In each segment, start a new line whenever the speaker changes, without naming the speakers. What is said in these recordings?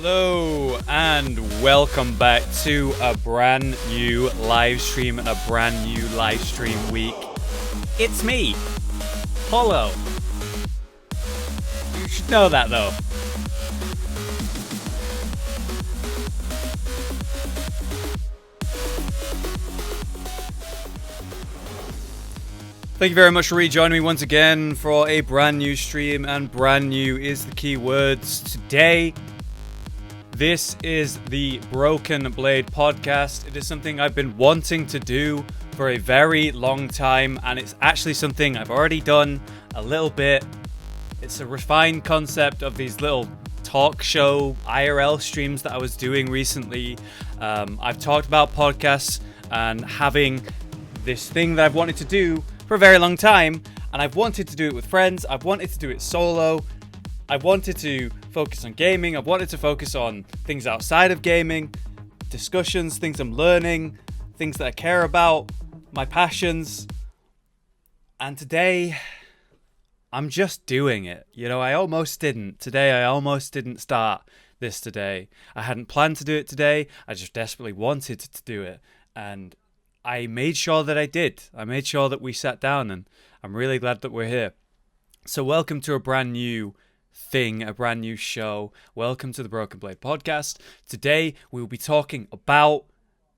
Hello and welcome back to a brand new live stream and a brand new live stream week. It's me, Hollow. You should know that though. Thank you very much for rejoining me once again for a brand new stream, and brand new is the key words today. This is the Broken Blade podcast. It is something I've been wanting to do for a very long time, and it's actually something I've already done a little bit. It's a refined concept of these little talk show IRL streams that I was doing recently. I've talked about podcasts and having this thing that I've wanted to do for a very long time, and I've wanted to do it with friends. I've wanted to do it solo. I've wanted to focus on gaming. I've wanted to focus on things outside of gaming, discussions, things I'm learning, things that I care about, my passions. And today, I'm just doing it. You know, I almost didn't. Today, I almost didn't start this today. I hadn't planned to do it today. I just desperately wanted to do it. And I made sure that I did. I made sure that we sat down, and I'm really glad that we're here. So welcome to a brand new thing, a brand new show. Welcome to the Broken Blade podcast. Today we will be talking about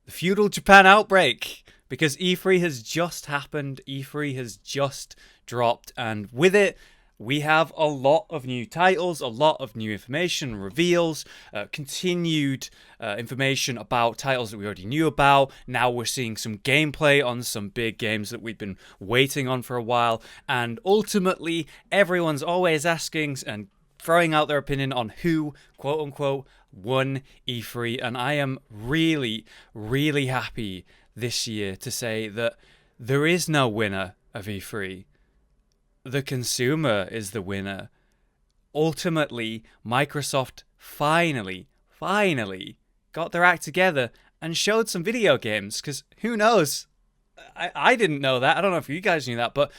the Feudal Japan Outbreak, because E3 has just happened. E3 has just dropped, and with it we have a lot of new titles, a lot of new information, reveals, continued information about titles that we already knew about. Now we're seeing some gameplay on some big games that we've been waiting on for a while. And ultimately, everyone's always asking and throwing out their opinion on who, quote unquote, won E3. And I am really, really happy this year to say that there is no winner of E3. The consumer is the winner. Ultimately, Microsoft finally got their act together and showed some video games, because who knows? I didn't know that. I don't know if you guys knew that, but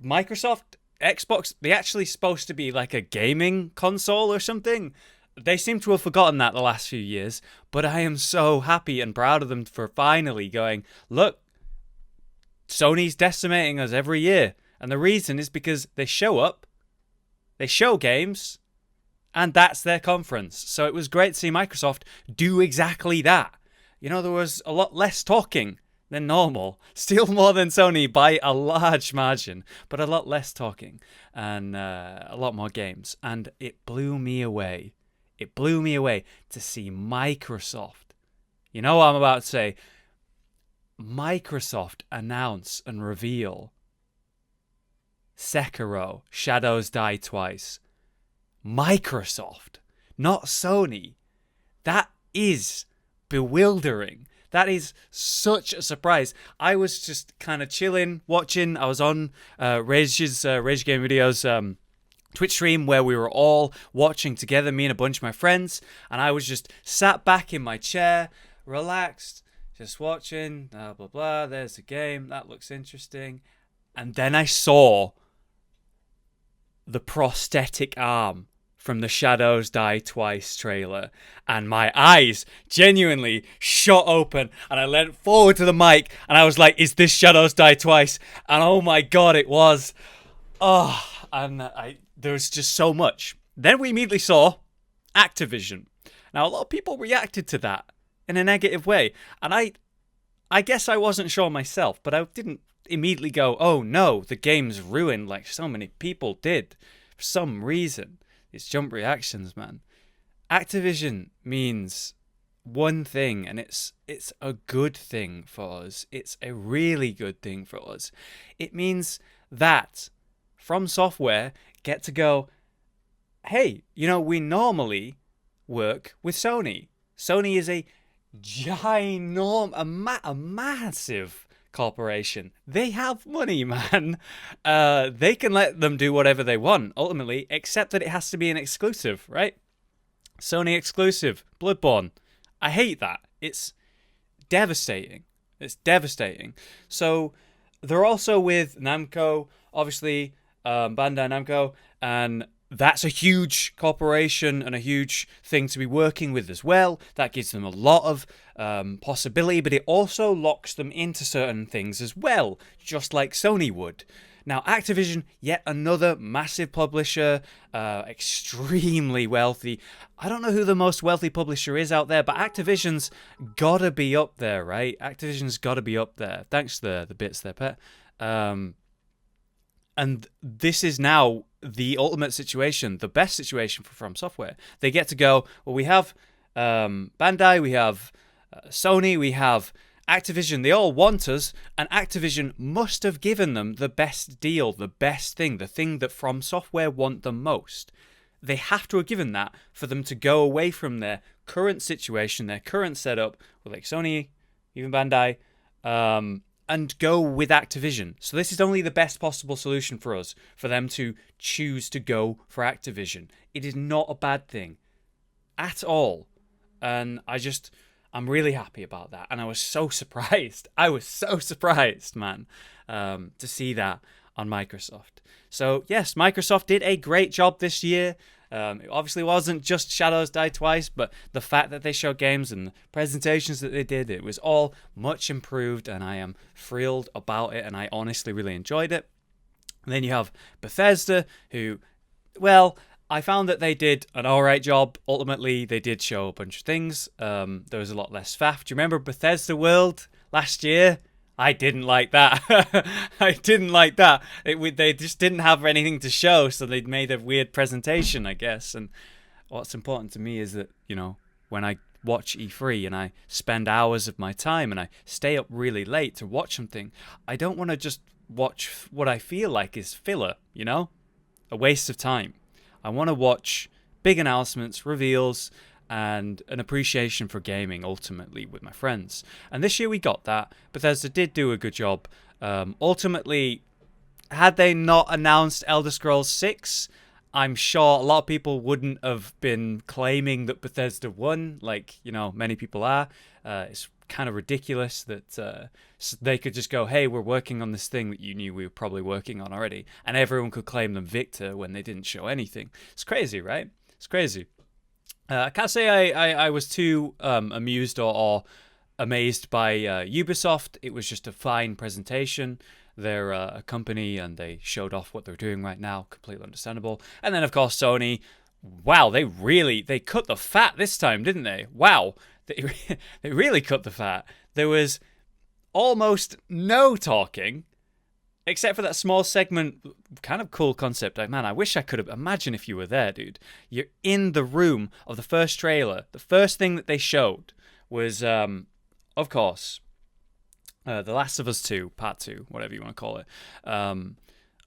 Microsoft, Xbox, they actually supposed to be like a gaming console or something. They seem to have forgotten that the last few years, but I am so happy and proud of them for finally going, look, Sony's decimating us every year. And the reason is because they show up, they show games, and that's their conference. So it was great to see Microsoft do exactly that. You know, there was a lot less talking than normal. Still more than Sony by a large margin, but a lot less talking and a lot more games. And it blew me away. It blew me away to see Microsoft. You know what I'm about to say? Microsoft announce and reveal Sekiro, Shadows Die Twice. Microsoft, not Sony. That is bewildering. That is such a surprise. I was just kind of chilling, watching. I was on Rage's Rage Game Videos Twitch stream where we were all watching together, me and a bunch of my friends. And I was just sat back in my chair, relaxed, just watching, blah, blah, blah. There's a game. That looks interesting. And then I saw the prosthetic arm from the Shadows Die Twice trailer, and my eyes genuinely shot open, and I leant forward to the mic and I was like, is this Shadows Die Twice? And oh my god, it was. There was just so much. Then we immediately saw Activision. Now a lot of people reacted to that in a negative way, and I guess I wasn't sure myself, but I didn't immediately go, oh no, the game's ruined like so many people did for some reason. It's jump reactions, man. Activision means one thing, and it's a good thing for us. It's a really good thing for us. It means that From Software get to go, hey, you know, we normally work with Sony. Sony is a massive corporation. They have money, man. They can let them do whatever they want, ultimately, except that it has to be an exclusive, right? Sony exclusive, Bloodborne. I hate that. It's devastating. It's devastating. So they're also with Namco, obviously, Bandai Namco, and that's a huge corporation and a huge thing to be working with as well. That gives them a lot of possibility, but it also locks them into certain things as well, just like Sony would. Now, Activision, yet another massive publisher, extremely wealthy. I don't know who the most wealthy publisher is out there, but Activision's gotta be up there, right? Activision's gotta be up there. Thanks the bits there, Pet. And this is now the ultimate situation, the best situation for From Software. They get to go, well, we have Bandai, we have Sony, we have Activision. They all want us, and Activision must have given them the best deal, the best thing, the thing that From Software want the most. They have to have given that for them to go away from their current situation, their current setup, with like Sony, even Bandai, and go with Activision. So this is only the best possible solution for us, for them to choose to go for Activision. It is not a bad thing at all. And I'm really happy about that. And I was so surprised. I was so surprised, man, to see that on Microsoft. So yes, Microsoft did a great job this year. It obviously wasn't just Shadows Die Twice, but the fact that they showed games and the presentations that they did, it was all much improved, and I am thrilled about it, and I honestly really enjoyed it. And then you have Bethesda, who, well, I found that they did an alright job. Ultimately, they did show a bunch of things. There was a lot less faff. Do you remember Bethesda World last year? I didn't like that. I didn't like that. They just didn't have anything to show, so they made a weird presentation, I guess. And what's important to me is that, when I watch E3 and I spend hours of my time and I stay up really late to watch something, I don't want to just watch what I feel like is filler, a waste of time. I want to watch big announcements, reveals, and an appreciation for gaming, ultimately, with my friends. And this year we got that. Bethesda did do a good job. Ultimately, had they not announced Elder Scrolls 6, I'm sure a lot of people wouldn't have been claiming that Bethesda won, like, many people are. It's kind of ridiculous that they could just go, hey, we're working on this thing that you knew we were probably working on already, and everyone could claim them victor when they didn't show anything. It's crazy, right? It's crazy. I can't say I was too amused or amazed by Ubisoft. It was just a fine presentation. They're a company, and they showed off what they're doing right now. Completely understandable. And then, of course, Sony. Wow, they cut the fat this time, didn't they? Wow, they really cut the fat. There was almost no talking, except for that small segment. Kind of cool concept. Man, I wish I could have. Imagine if you were there, dude. You're in the room of the first trailer. The first thing that they showed was, of course, The Last of Us 2, Part 2, whatever you want to call it.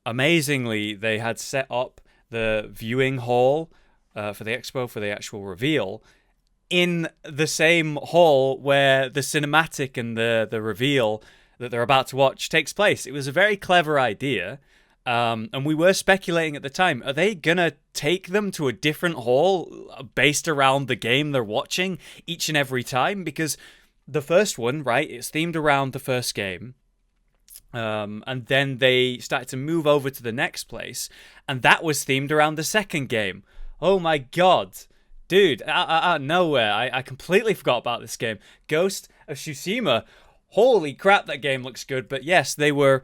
Amazingly, they had set up the viewing hall for the expo, for the actual reveal, in the same hall where the cinematic and the reveal that they're about to watch takes place. It was a very clever idea, and we were speculating at the time, are they gonna take them to a different hall based around the game they're watching each and every time? Because the first one, right, it's themed around the first game, and then they started to move over to the next place, and that was themed around the second game. Oh my god. Dude, out of nowhere, I completely forgot about this game. Ghost of Tsushima. Holy crap, that game looks good. But yes, they were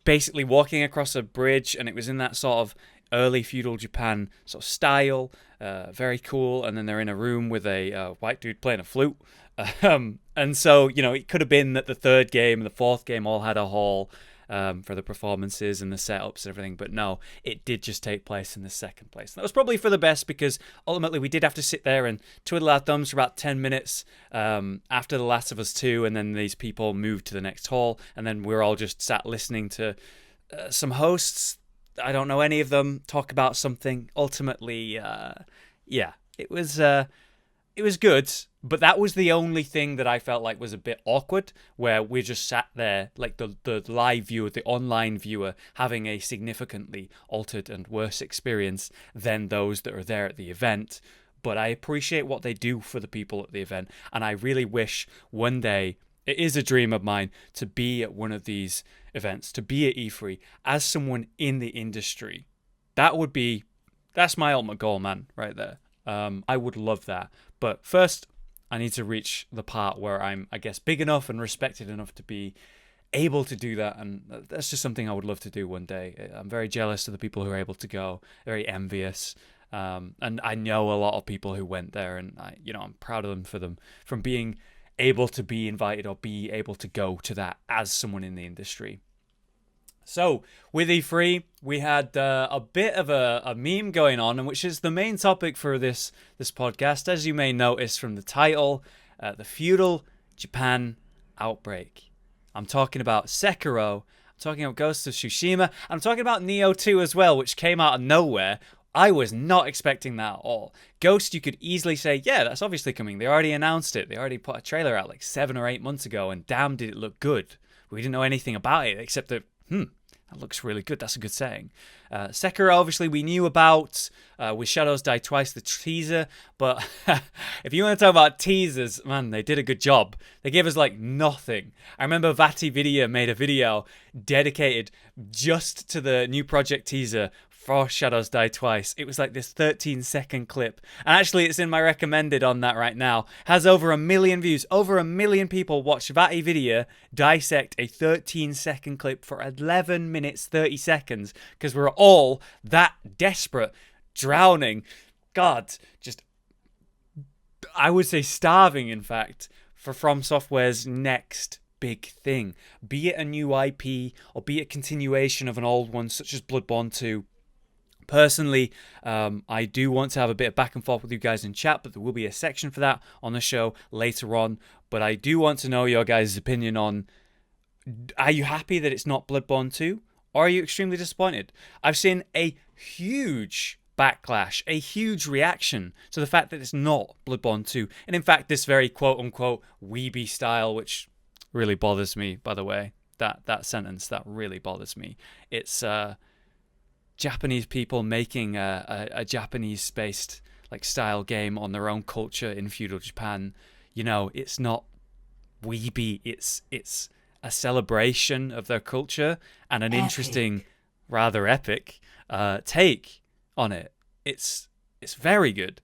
basically walking across a bridge, and it was in that sort of early feudal Japan sort of style. Very cool. And then they're in a room with a white dude playing a flute. And so, it could have been that the third game and the fourth game all had a hall for the performances and the setups and everything, but no, it did just take place in the second place. That was probably for the best, because ultimately we did have to sit there and twiddle our thumbs for about 10 minutes after The Last of Us 2, and then these people moved to the next hall, and then we're all just sat listening to some hosts, I don't know any of them, talk about something. Ultimately, yeah, it was good, but that was the only thing that I felt like was a bit awkward, where we just sat there, like the live viewer, the online viewer, having a significantly altered and worse experience than those that are there at the event. But I appreciate what they do for the people at the event, and I really wish one day, it is a dream of mine, to be at one of these events, to be at E3 as someone in the industry. That would be that's my ultimate goal, man, right there. I would love that. But first, I need to reach the part where I'm, I guess, big enough and respected enough to be able to do that, and that's just something I would love to do one day. I'm very jealous of the people who are able to go, very envious, and I know a lot of people who went there, and I'm proud of them from being able to be invited or be able to go to that as someone in the industry. So with E3, we had a bit of a meme going on, which is the main topic for this podcast, as you may notice from the title, the Feudal Japan Outbreak. I'm talking about Sekiro, I'm talking about Ghost of Tsushima, I'm talking about Nioh 2 as well, which came out of nowhere. I was not expecting that at all. Ghost, you could easily say, yeah, that's obviously coming. They already announced it. They already put a trailer out like 7 or 8 months ago, and damn, did it look good. We didn't know anything about it, except that, that looks really good. That's a good saying. Sekiro, obviously, we knew about with Shadows Die Twice, the teaser. But if you want to talk about teasers, man, they did a good job. They gave us like nothing. I remember VatiVidya made a video dedicated just to the new project teaser for Shadows Die Twice. It was like this 13-second clip. And actually, it's in my recommended on that right now. Has over 1 million views. Over 1 million people watch VatiVidya dissect a 13-second clip for 11 minutes, 30 seconds. Because we're all that desperate, drowning. God, just, I would say starving, in fact, for From Software's next big thing. Be it a new IP, or be it a continuation of an old one, such as Bloodborne 2. Personally, I do want to have a bit of back and forth with you guys in chat, but there will be a section for that on the show later on. But I do want to know your guys' opinion on, are you happy that it's not Bloodborne 2? Or are you extremely disappointed? I've seen a huge backlash, a huge reaction to the fact that it's not Bloodborne 2. And in fact, this very quote-unquote weeby style, which really bothers me, by the way. That sentence, that really bothers me. It's Japanese people making a Japanese-based like style game on their own culture in feudal Japan. It's not weeby. It's a celebration of their culture and an interesting, rather epic take on it. It's very good.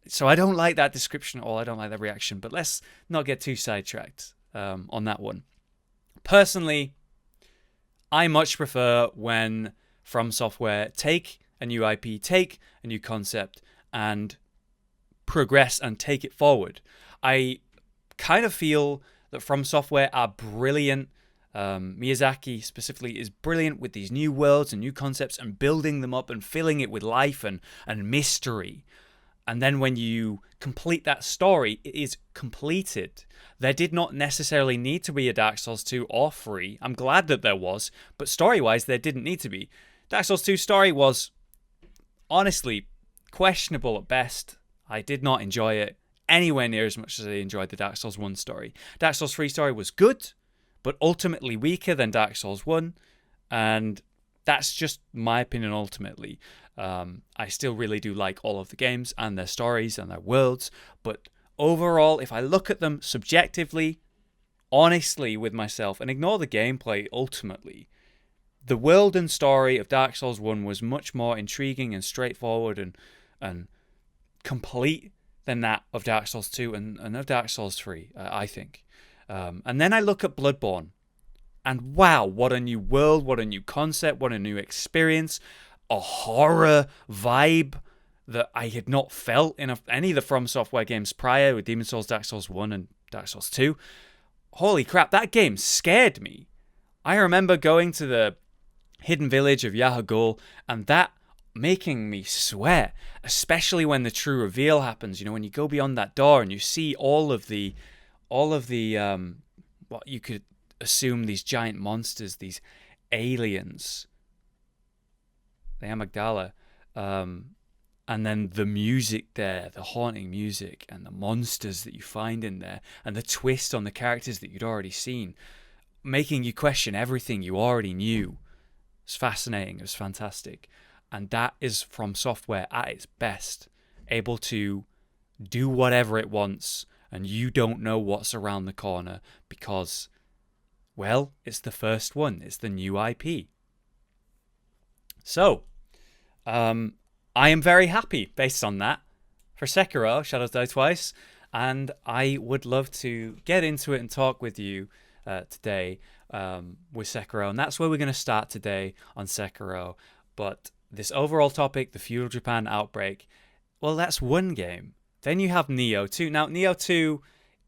So I don't like that description at all. I don't like that reaction. But let's not get too sidetracked on that one. Personally, I much prefer when From Software take a new IP, take a new concept, and progress and take it forward. I kind of feel that From Software are brilliant. Miyazaki specifically is brilliant with these new worlds and new concepts and building them up and filling it with life and mystery. And then when you complete that story, it is completed. There did not necessarily need to be a Dark Souls 2 or 3. I'm glad that there was, but story-wise, there didn't need to be. Dark Souls 2 story was honestly questionable at best. I did not enjoy it anywhere near as much as I enjoyed the Dark Souls 1 story. Dark Souls 3 story was good, but ultimately weaker than Dark Souls 1, and that's just my opinion ultimately. I still really do like all of the games and their stories and their worlds, but overall, if I look at them subjectively, honestly with myself, and ignore the gameplay ultimately, the world and story of Dark Souls 1 was much more intriguing and straightforward and complete than that of Dark Souls 2 and of Dark Souls 3, I think. And then I look at Bloodborne, and wow, what a new world, what a new concept, what a new experience, a horror vibe that I had not felt in any of the From Software games prior, with Demon's Souls, Dark Souls 1 and Dark Souls 2. Holy crap, that game scared me. I remember going to the hidden village of Yahagul and that making me sweat, especially when the true reveal happens. When you go beyond that door and you see all of the what you could assume these giant monsters, these aliens, the Amygdala, and then the music there, the haunting music, and the monsters that you find in there, and the twist on the characters that you'd already seen, making you question everything you already knew. It's fascinating. It was fantastic. And that is From Software at its best, able to do whatever it wants, and you don't know what's around the corner because, well, it's the first one. It's the new IP. So, I am very happy based on that for Sekiro, Shadows Die Twice, and I would love to get into it and talk with you today with Sekiro, and that's where we're going to start today on Sekiro. But this overall topic, the Feudal Japan Outbreak, well, that's one game. Then you have Nioh 2. Now, Nioh 2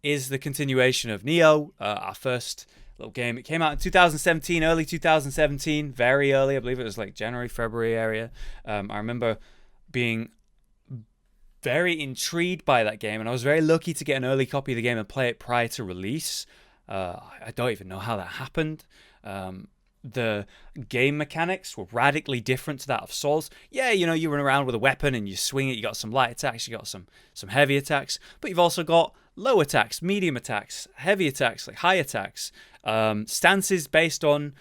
is the continuation of Nioh, our first little game. It came out in 2017, early 2017, very early. I believe it was like January, February area. I remember being very intrigued by that game, and I was very lucky to get an early copy of the game and play it prior to release. I don't even know how that happened. The game mechanics were radically different to that of Souls. Yeah, you run around with a weapon and you swing it. You got some light attacks, you got some heavy attacks, but you've also got low attacks, medium attacks, heavy attacks, like high attacks, stances based on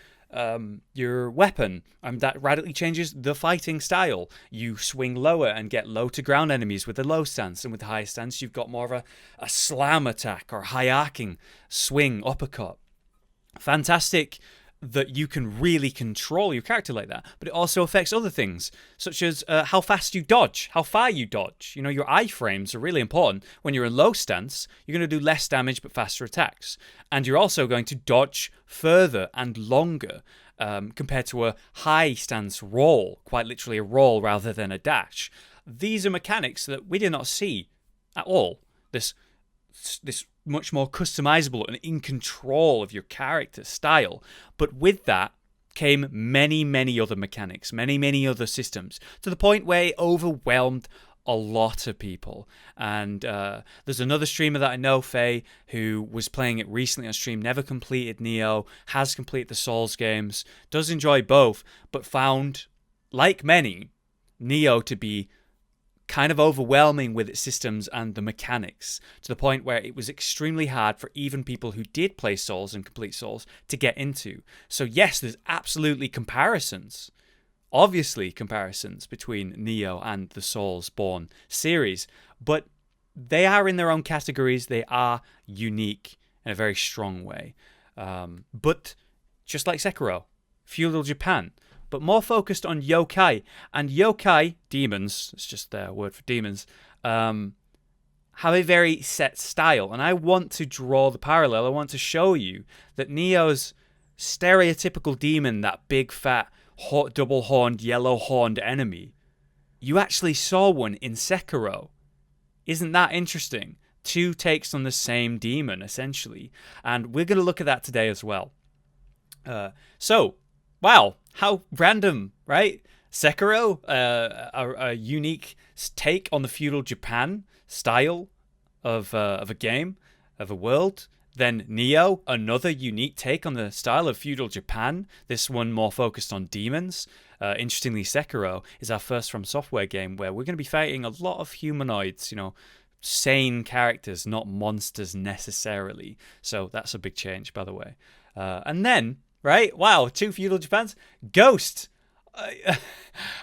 your weapon, and that radically changes the fighting style. You swing lower and get low to ground enemies with a low stance, and with the high stance you've got more of a slam attack or high arcing swing uppercut. Fantastic that you can really control your character like that, but it also affects other things, such as how fast you dodge, how far you dodge. Your iframes are really important. When you're in low stance, you're going to do less damage but faster attacks, and you're also going to dodge further and longer compared to a high stance roll, quite literally a roll rather than a dash. These are mechanics that we did not see at all. This much more customizable and in control of your character style. But with that came many, many other mechanics, many, many other systems, to the point where it overwhelmed a lot of people. And there's another streamer that I know, Faye, who was playing it recently on stream, never completed Nioh, has completed the Souls games, does enjoy both, but found, like many, Nioh to be kind of overwhelming with its systems and the mechanics, to the point where it was extremely hard for even people who did play Souls and complete Souls to get into. So yes, there's absolutely comparisons, obviously comparisons between Nioh and the Soulsborne series, but they are in their own categories. They are unique in a very strong way. But just like Sekiro, Feudal Japan, but more focused on yokai. And yokai, demons, it's just their word for demons, have a very set style. And I want to draw the parallel. I want to show you that Nioh's stereotypical demon, that big, fat, double-horned, yellow-horned enemy, you actually saw one in Sekiro. Isn't that interesting? Two takes on the same demon, essentially. And we're going to look at that today as well. Wow, how random, right? Sekiro, a unique take on the feudal Japan style of a game, of a world. Then Nioh, another unique take on the style of feudal Japan, this one more focused on demons. Interestingly, Sekiro is our first From Software game where we're going to be fighting a lot of humanoids, sane characters, not monsters necessarily. So that's a big change, by the way. And then, right? Wow, two feudal Japans. Ghost.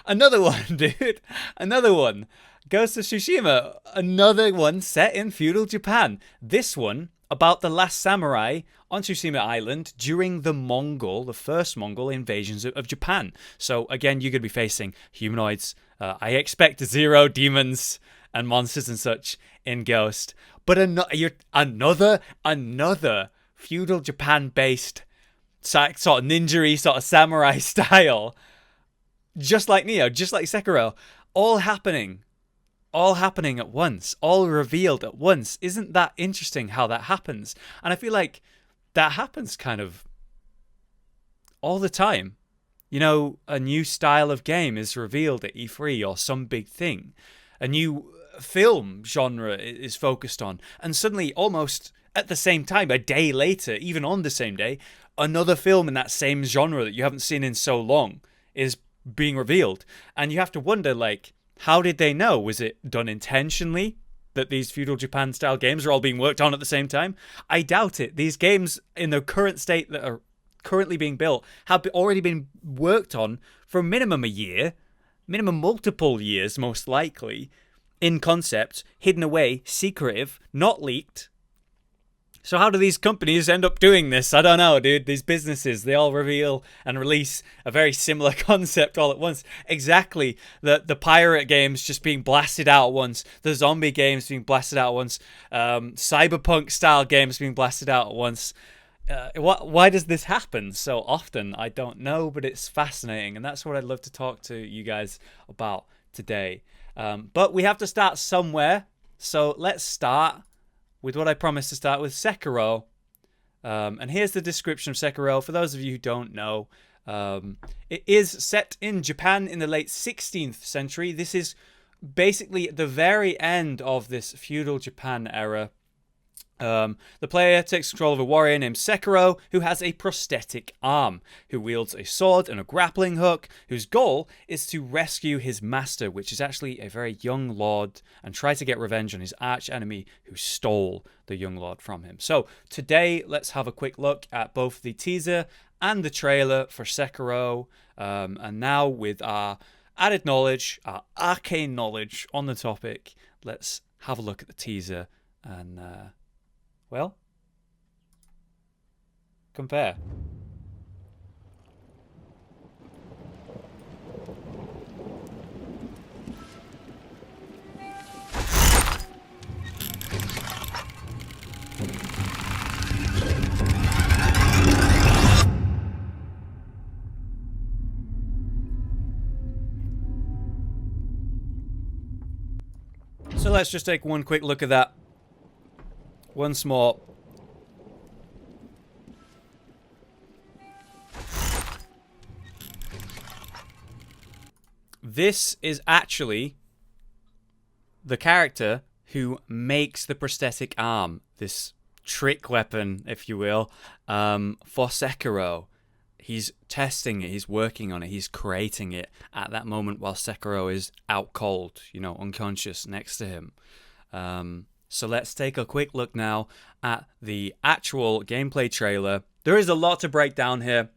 Another one, dude. Another one. Ghost of Tsushima. Another one set in feudal Japan. This one about the last samurai on Tsushima Island during the first Mongol invasions of Japan. So again, you're going to be facing humanoids. I expect zero demons and monsters and such in Ghost. But another feudal Japan-based sort of ninja-y, sort of samurai style, just like Nioh, just like Sekiro, all happening at once, all revealed at once. Isn't that interesting how that happens? And I feel like that happens kind of all the time. A new style of game is revealed at E3 or some big thing. A new film genre is focused on, and suddenly, almost at the same time, a day later, even on the same day, another film in that same genre that you haven't seen in so long is being revealed. And you have to wonder, how did they know? Was it done intentionally that these feudal Japan style games are all being worked on at the same time? I doubt it. These games in the current state that are currently being built have already been worked on for minimum a year, minimum multiple years most likely, in concept, hidden away, secretive, not leaked. So how do these companies end up doing this? I don't know, dude. These businesses, they all reveal and release a very similar concept all at once. Exactly. The pirate games just being blasted out at once. The zombie games being blasted out at once. Cyberpunk style games being blasted out at once. Why does this happen so often? I don't know, but it's fascinating. And that's what I'd love to talk to you guys about today. But we have to start somewhere. So let's start with what I promised to start with, Sekiro. And here's the description of Sekiro. For those of you who don't know, it is set in Japan in the late 16th century. This is basically the very end of this feudal Japan era. The player takes control of a warrior named Sekiro, who has a prosthetic arm, who wields a sword and a grappling hook, whose goal is to rescue his master, which is actually a very young lord, and try to get revenge on his arch enemy who stole the young lord from him. So today, let's have a quick look at both the teaser and the trailer for Sekiro, and now with our added knowledge, our arcane knowledge on the topic, let's have a look at the teaser and well, compare. So let's just take one quick look at that once more. This is actually the character who makes the prosthetic arm, this trick weapon, if you will, for Sekiro. He's testing it, he's working on it, he's creating it at that moment while Sekiro is out cold, unconscious next to him. So let's take a quick look now at the actual gameplay trailer. There is a lot to break down here,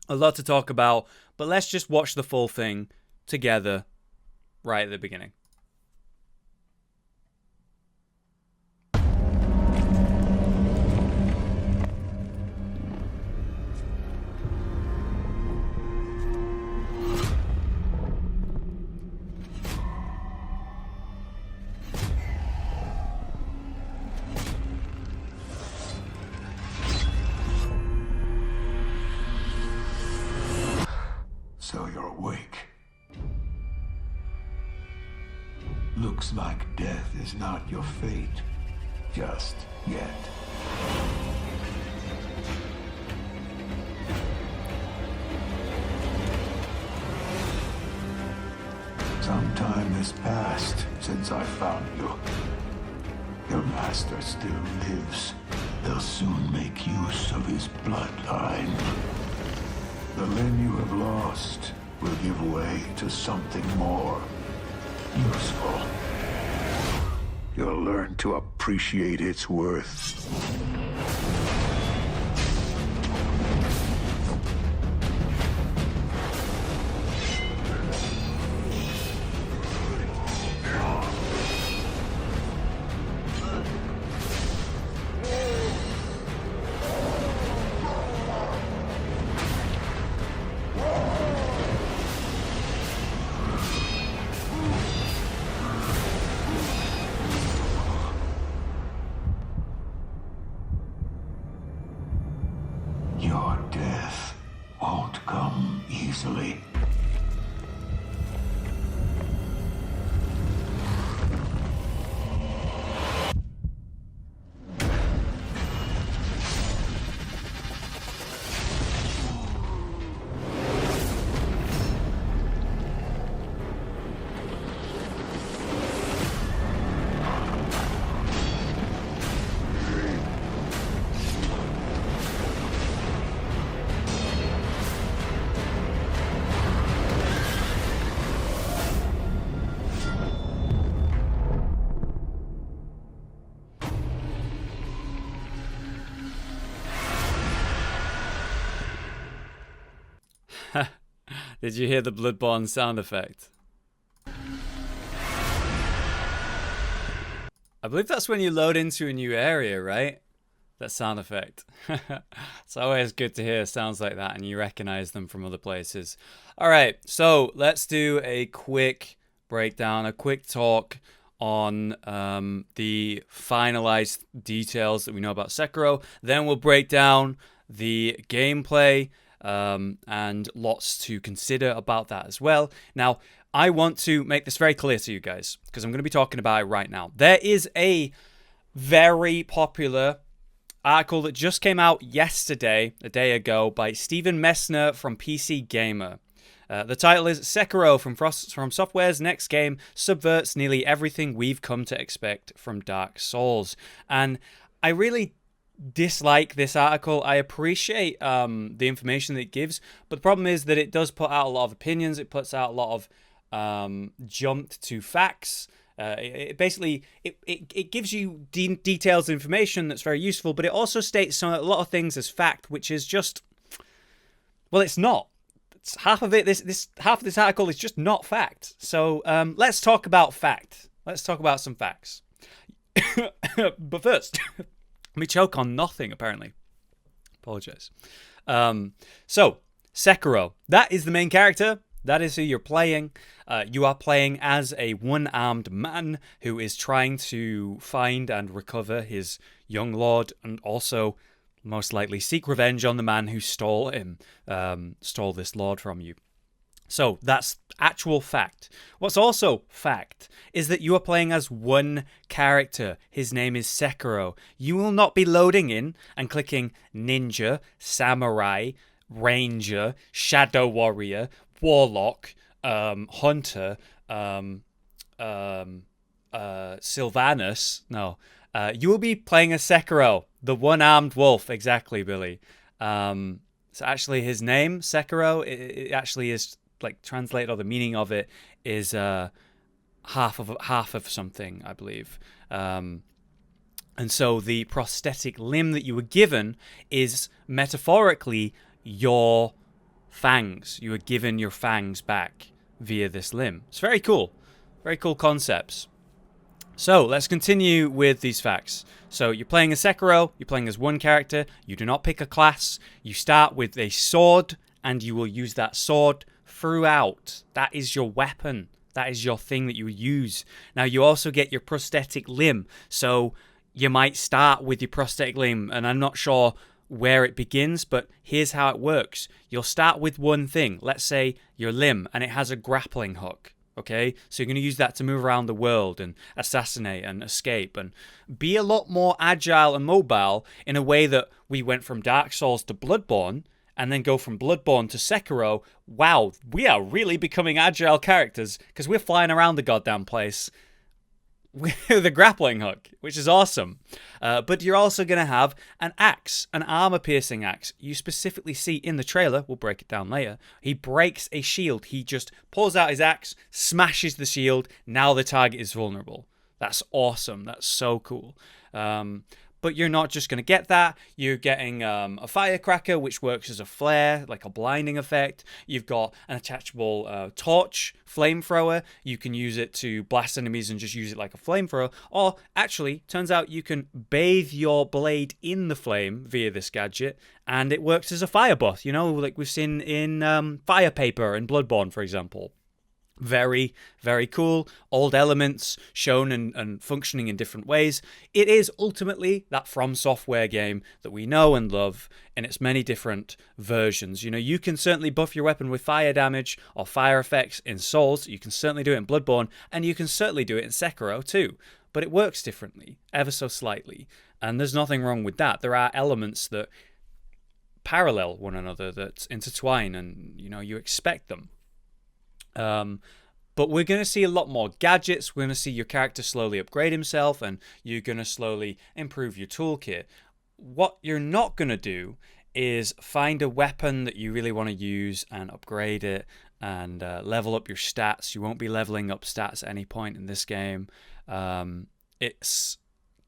a lot to talk about, but let's just watch the full thing together right at the beginning.
So you're awake. Looks like death is not your fate, just yet. Some time has passed since I found you. Your master still lives. They'll soon make use of his bloodline. The limb you have lost will give way to something more useful. You'll learn to appreciate its worth. Your death won't come easily.
Did you hear the Bloodborne sound effect? I believe that's when you load into a new area, right? that sound effect. It's always good to hear sounds like that and you recognize them from other places. All right, so let's do a quick breakdown, a quick talk on the finalized details that we know about Sekiro. Then we'll break down the gameplay and lots to consider about that as well. Now, I want to make this very clear to you guys because I'm going to be talking about it right now. There is a very popular article that just came out yesterday, a day ago, by Stephen Messner from PC Gamer. The title is Sekiro from Software's next game subverts nearly everything we've come to expect from Dark Souls. And I really dislike this article. I appreciate the information that it gives, but the problem is that it does put out a lot of opinions. It puts out a lot of jumped to facts. It basically gives you details of information that's very useful, but it also states a lot of things as fact, which is just, well, it's not. It's half of it. This half of this article is just not fact. So let's talk about fact. Let's talk about some facts. But first, let me choke on nothing. Apparently, apologize. So Sekiro, that is the main character. That is who you're playing. You are playing as a one-armed man who is trying to find and recover his young lord and also most likely seek revenge on the man who stole him, stole this lord from you. So that's actual fact. What's also fact is that you are playing as one character. His name is Sekiro. You will not be loading in and clicking ninja, samurai, ranger, shadow warrior, warlock, hunter, Sylvanus. No, you will be playing as Sekiro, the one-armed wolf. Exactly, Billy. So actually, his name Sekiro, it actually is like translated, or the meaning of it is half of something, I believe. And so the prosthetic limb that you were given is metaphorically your fangs. You were given your fangs back via this limb. It's very cool. Very cool concepts. So let's continue with these facts. So you're playing as Sekiro. You're playing as one character. You do not pick a class. You start with a sword, and you will use that sword throughout. That is your weapon. That is your thing that you use. Now you also get your prosthetic limb. So you might start with your prosthetic limb, and I'm not sure where it begins, but here's how it works. You'll start with one thing, let's say your limb, and it has a grappling hook, okay? So you're going to use that to move around the world and assassinate and escape and be a lot more agile and mobile in a way that we went from Dark Souls to Bloodborne and then go from Bloodborne to Sekiro. Wow, we are really becoming agile characters because we're flying around the goddamn place with a grappling hook, which is awesome. But you're also going to have an axe, an armor-piercing axe. You specifically see in the trailer, we'll break it down later, he breaks a shield. He just pulls out his axe, smashes the shield. Now the target is vulnerable. That's awesome. That's so cool. But you're not just going to get that. You're getting a firecracker, which works as a flare, like a blinding effect. You've got an attachable torch, flamethrower. You can use it to blast enemies and just use it like a flamethrower. Or actually, turns out you can bathe your blade in the flame via this gadget, and it works as a fire buff, you know, like we've seen in Fire Paper and Bloodborne, for example. Very, very cool. Old elements shown and functioning in different ways. It is ultimately that From Software game that we know and love in its many different versions. You know, you can certainly buff your weapon with fire damage or fire effects in Souls. You can certainly do it in Bloodborne, and you can certainly do it in Sekiro too. But it works differently, ever so slightly. And there's nothing wrong with that. There are elements that parallel one another, that intertwine, and, you know, you expect them. But we're going to see a lot more gadgets. We're going to see your character slowly upgrade himself, and you're going to slowly improve your toolkit. What you're not going to do is find a weapon that you really want to use and upgrade it and level up your stats. You won't be leveling up stats at any point in this game. It's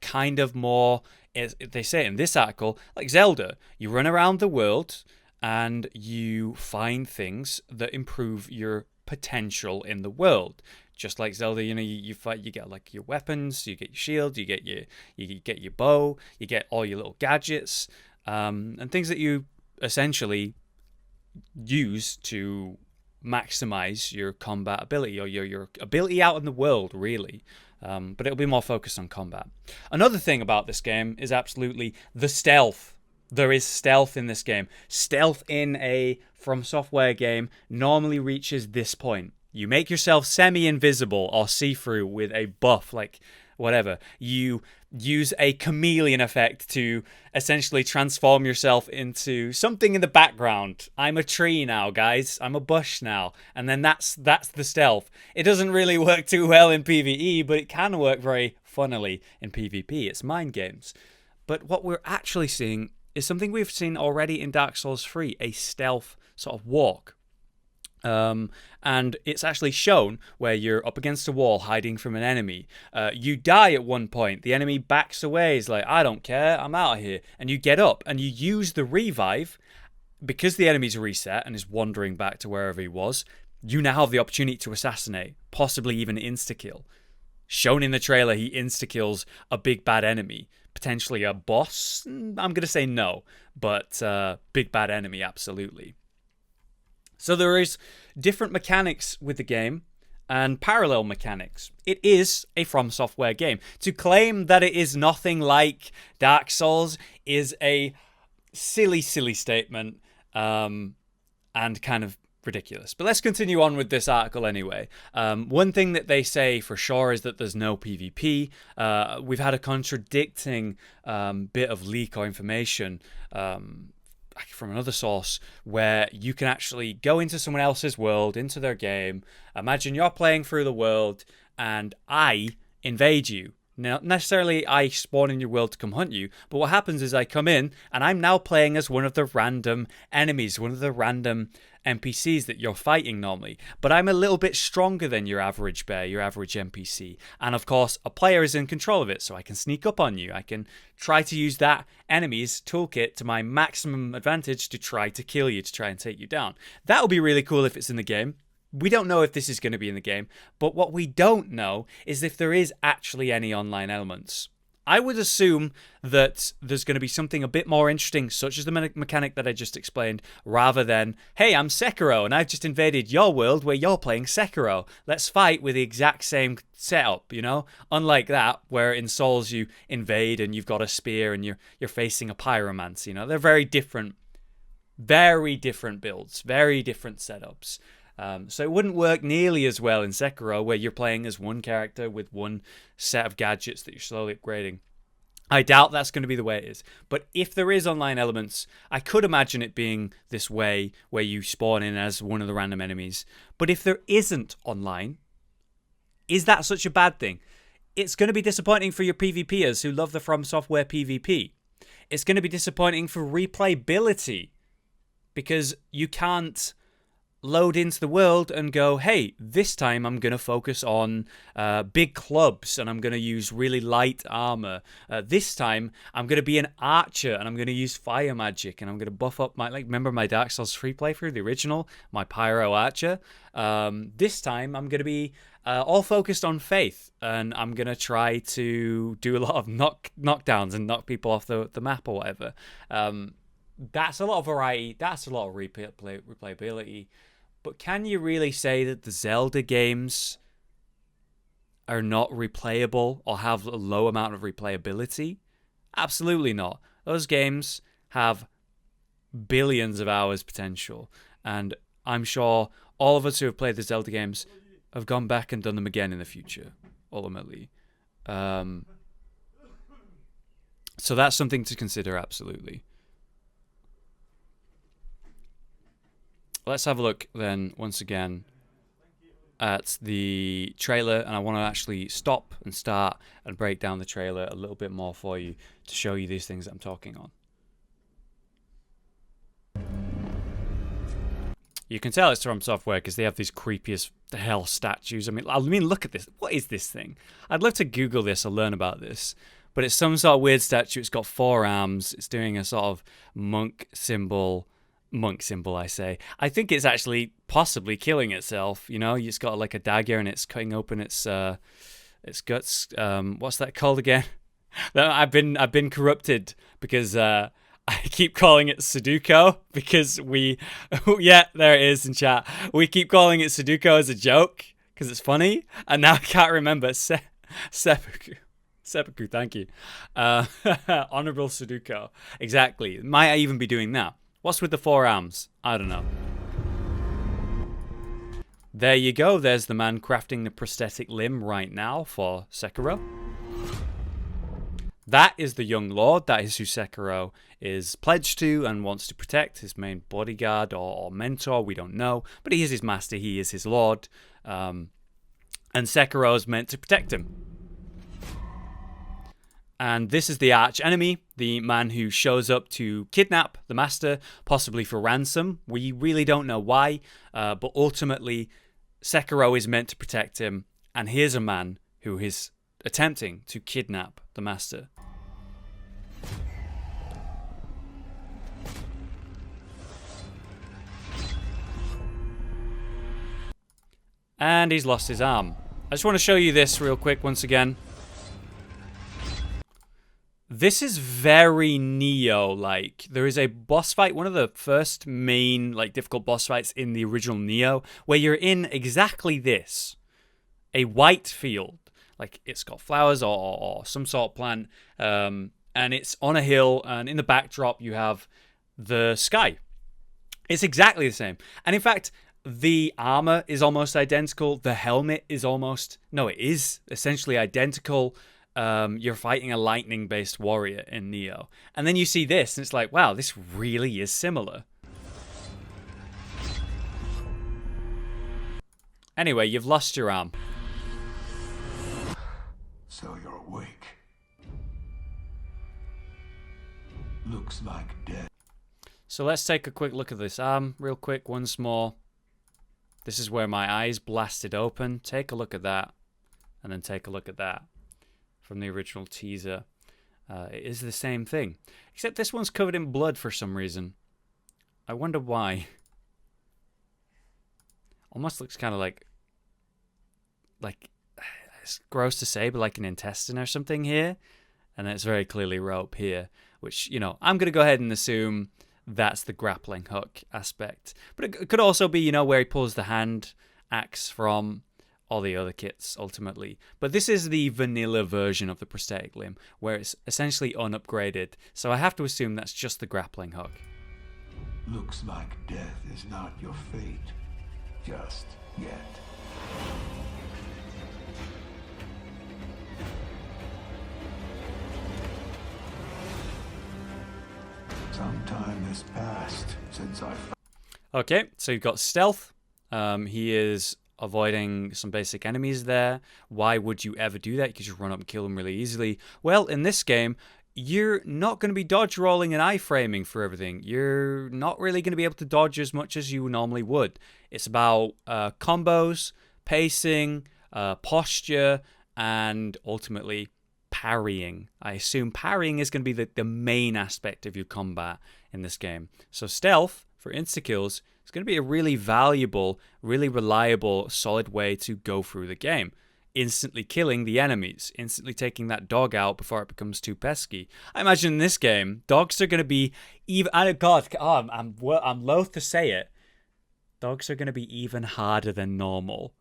kind of more, they say in this article, like Zelda. You run around the world and you find things that improve your potential in the world. just like Zelda, you fight, you get like your weapons, you get your shield, you get your bow, you get all your little gadgets, and things that you essentially use to maximize your combat ability, or your ability out in the world, really. But it'll be more focused on combat. Another thing about this game is absolutely the stealth. There is stealth in this game. Stealth in a From Software game normally reaches this point. You make yourself semi-invisible or see-through with a buff, like whatever. You use a chameleon effect to essentially transform yourself into something in the background. I'm a tree now, guys. I'm a bush now. And then that's the stealth. It doesn't really work too well in PvE, but it can work very funnily in PvP. It's mind games. But what we're actually seeing is something we've seen already in Dark Souls 3, a stealth sort of walk. And it's actually shown where you're up against a wall hiding from an enemy. You die at one point. The enemy backs away. He's like, I don't care. I'm out of here. And you get up and you use the revive. Because the enemy's reset and is wandering back to wherever he was, you now have the opportunity to assassinate, possibly even insta-kill. Shown in the trailer, he insta-kills a big bad enemy. Potentially a boss? I'm going to say no. But big bad enemy, absolutely. So there is different mechanics with the game and parallel mechanics. It is a From Software game. To claim that it is nothing like Dark Souls is a silly, silly statement and kind of ridiculous. But let's continue on with this article anyway. One thing that they say for sure is that there's no PvP. We've had a contradicting bit of leak or information from another source where you can actually go into someone else's world, into their game. Imagine you're playing through the world and I invade you. Not necessarily I spawn in your world to come hunt you, but what happens is I come in and I'm now playing as one of the random enemies, one of the random NPCs that you're fighting normally. But I'm a little bit stronger than your average bear, your average NPC. And of course, a player is in control of it, so I can sneak up on you. I can try to use that enemy's toolkit to my maximum advantage to try to kill you, to try and take you down. That would be really cool if it's in the game. We don't know if this is going to be in the game, but what we don't know is if there is actually any online elements. I would assume that there's going to be something a bit more interesting, such as the mechanic that I just explained, rather than, hey, I'm Sekiro, and I've just invaded your world where you're playing Sekiro. Let's fight with the exact same setup, you know? Unlike that, where in Souls you invade and you've got a spear and you're facing a pyromancer, you know? They're very different builds, very different setups. So it wouldn't work nearly as well in Sekiro, where you're playing as one character with one set of gadgets that you're slowly upgrading. I doubt that's going to be the way it is. But if there is online elements, I could imagine it being this way, where you spawn in as one of the random enemies. But if there isn't online, is that such a bad thing? It's going to be disappointing for your PvPers who love the From Software PvP. It's going to be disappointing for replayability, because you can't load into the world and go, hey, this time I'm going to focus on big clubs and I'm going to use really light armor. This time I'm going to be an archer and I'm going to use fire magic and I'm going to buff up my, remember my Dark Souls 3 playthrough, the original, my pyro archer? This time I'm going to be all focused on faith and I'm going to try to do a lot of knockdowns and knock people off the map or whatever. That's a lot of variety. That's a lot of replayability. But can you really say that the Zelda games are not replayable or have a low amount of replayability? Absolutely not. Those games have billions of hours potential. And I'm sure all of us who have played the Zelda games have gone back and done them again in the future, ultimately. So that's something to consider, absolutely. Let's have a look then, once again, at the trailer. And I want to actually stop and start and break down the trailer a little bit more for you to show you these things that I'm talking on. You can tell it's From Software because they have these creepy as the hell statues. I mean, look at this. What is this thing? I'd love to Google this or learn about this. But it's some sort of weird statue. It's got 4 arms. It's doing a sort of monk symbol. monk symbol, I say. I think it's actually possibly killing itself. You know, it's got like a dagger and it's cutting open its guts. What's that called again? I've been corrupted because I keep calling it Sudoku because yeah, there it is in chat. We keep calling it Sudoku as a joke because it's funny, and now I can't remember. Seppuku, thank you. Honorable Sudoku. Exactly. Might I even be doing that? What's with the forearms? I don't know. There you go. There's the man crafting the prosthetic limb right now for Sekiro. That is the young lord. That is who Sekiro is pledged to and wants to protect. His main bodyguard or mentor, we don't know. But he is his master. He is his lord. And Sekiro is meant to protect him. And this is the arch enemy, the man who shows up to kidnap the master, possibly for ransom. We really don't know why, but ultimately Sekiro is meant to protect him. And here's a man who is attempting to kidnap the master. And he's lost his arm. I just want to show you this real quick once again. This is very Neo-like. There is a boss fight, one of the first main difficult boss fights in the original Neo, where you're in exactly this. A white field. Like it's got flowers or some sort of plant. And it's on a hill, and in the backdrop you have the sky. It's exactly the same. And in fact, the armor is almost identical. The helmet is it is essentially identical. You're fighting a lightning-based warrior in Neo. And then you see this, and it's like, wow, this really is similar. Anyway, you've lost your arm.
So you're awake. Looks like death.
So let's take a quick look at this arm real quick once more. This is where my eyes blasted open. Take a look at that. And then take a look at that. From the original teaser. It is the same thing. Except this one's covered in blood for some reason. I wonder why. Almost looks kind of like it's gross to say, but like an intestine or something here. And it's very clearly rope here. Which, you know, I'm going to go ahead and assume that's the grappling hook aspect. But it could also be, you know, where he pulls the hand axe from. All the other kits ultimately, but this is the vanilla version of the prosthetic limb where it's essentially unupgraded, so I have to assume that's just the grappling hook.
Looks like death is not your fate just yet. Some time has passed since I
Okay, so you've got stealth. He is avoiding some basic enemies there. Why would you ever do that? You could just run up and kill them really easily. Well, in this game, you're not going to be dodge rolling and iframing for everything. You're not really going to be able to dodge as much as you normally would. It's about combos, pacing, posture, and ultimately parrying. I assume parrying is going to be the main aspect of your combat in this game. So stealth for insta-kills is going to be a really valuable, really reliable, solid way to go through the game. Instantly killing the enemies, instantly taking that dog out before it becomes too pesky. I imagine in this game, dogs are going to be even... I'm loath to say it. Dogs are going to be even harder than normal.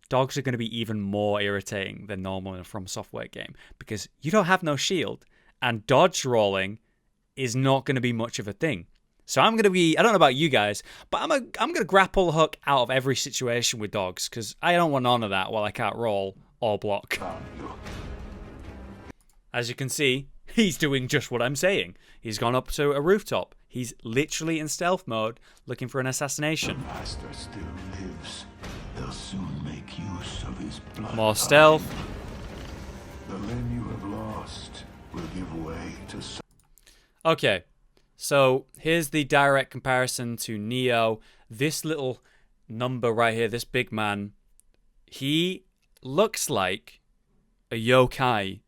Dogs are going to be even more irritating than normal in a From Software game because you don't have no shield, and dodge rolling is not going to be much of a thing. So I'm going to be, I don't know about you guys, but I'm going to grapple hook out of every situation with dogs because I don't want none of that while I can't roll or block. As you can see, he's doing just what I'm saying. He's gone up to a rooftop. He's literally in stealth mode looking for an assassination.
The master still lives. They'll soon make use of his blood.
More stealth.
The limb you have lost will give way to...
Okay. So here's the direct comparison to Neo. This little number right here, this big man, he looks like a yokai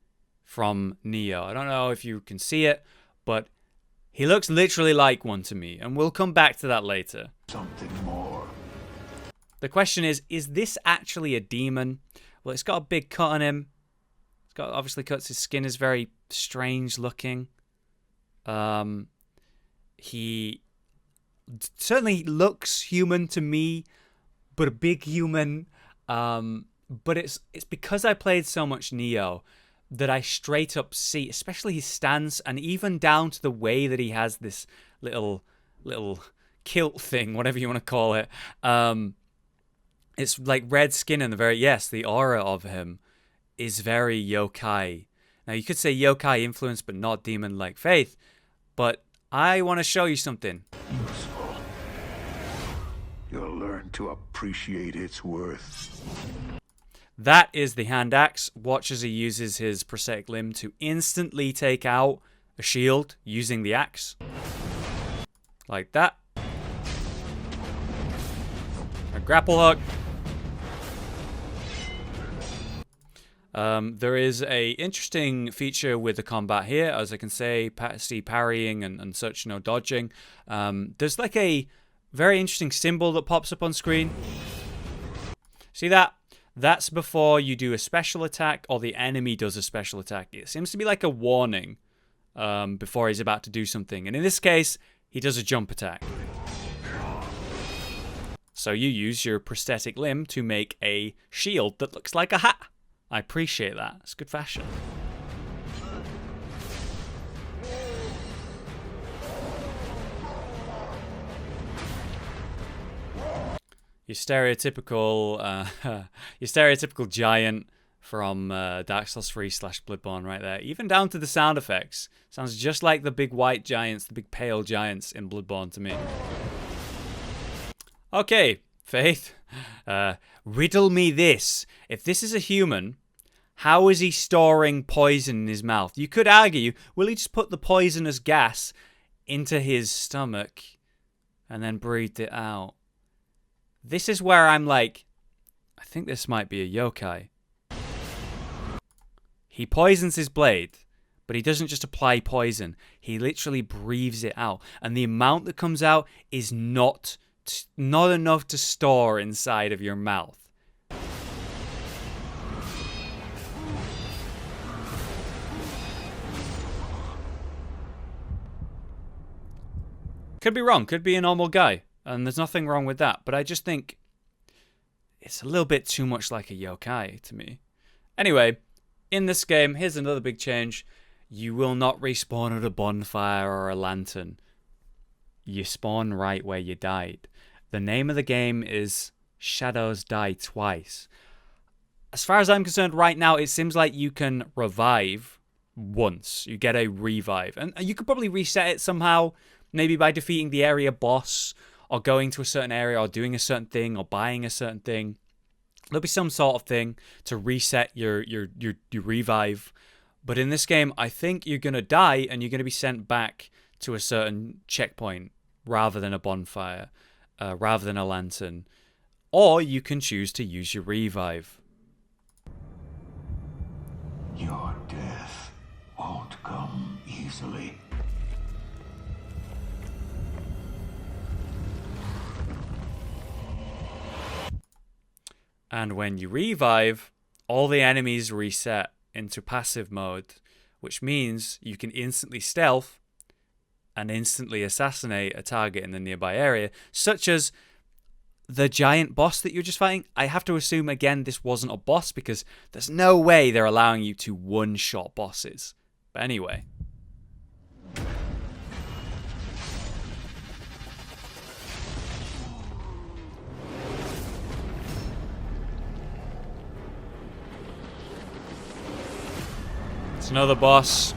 from Neo. I don't know if you can see it, but He looks literally like one to me, and we'll come back to that later.
Something more.
The question is this actually a demon? Well, it's got a big cut on him. It's got obviously cuts. His skin is very strange looking. He certainly looks human to me, but a big human. But it's because I played so much Neo that I straight up see, especially his stance, and even down to the way that he has this little kilt thing, whatever you want to call it. It's like red skin and the aura of him is very yokai. Now you could say yokai influence, but not demon-like faith. But I want to show you something.
Useful. You'll learn to appreciate its worth.
That is the hand axe. Watch as he uses his prosthetic limb to instantly take out a shield using the axe. Like that. A grapple hook. There is a interesting feature with the combat here, as I can say, see parrying and such, dodging. There's like a very interesting symbol that pops up on screen. See that? That's before you do a special attack or the enemy does a special attack. It seems to be like a warning before he's about to do something. And in this case, he does a jump attack. So you use your prosthetic limb to make a shield that looks like a hat. I appreciate that. It's good fashion. Your stereotypical giant from Dark Souls 3/Bloodborne right there. Even down to the sound effects. Sounds just like the big white giants, the big pale giants in Bloodborne to me. Okay, Faith. Riddle me this. If this is a human, how is he storing poison in his mouth? You could argue, will he just put the poisonous gas into his stomach and then breathe it out? This is where I'm like, I think this might be a yokai. He poisons his blade, but he doesn't just apply poison. He literally breathes it out. And the amount that comes out is not enough to store inside of your mouth. Could be wrong. Could be a normal guy. And there's nothing wrong with that. But I just think it's a little bit too much like a yokai to me. Anyway, in this game, here's another big change. You will not respawn at a bonfire or a lantern. You spawn right where you died. The name of the game is Shadows Die Twice. As far as I'm concerned right now, it seems like you can revive once. You get a revive. And you could probably reset it somehow. Maybe by defeating the area boss, or going to a certain area, or doing a certain thing, or buying a certain thing. There'll be some sort of thing to reset your revive. But in this game, I think you're going to die, and you're going to be sent back to a certain checkpoint, rather than a bonfire, rather than a lantern. Or you can choose to use your revive.
Your death won't come easily.
And when you revive, all the enemies reset into passive mode, which means you can instantly stealth and instantly assassinate a target in the nearby area, such as the giant boss that you're just fighting. I have to assume, again, this wasn't a boss because there's no way they're allowing you to one-shot bosses. But anyway. It's another boss.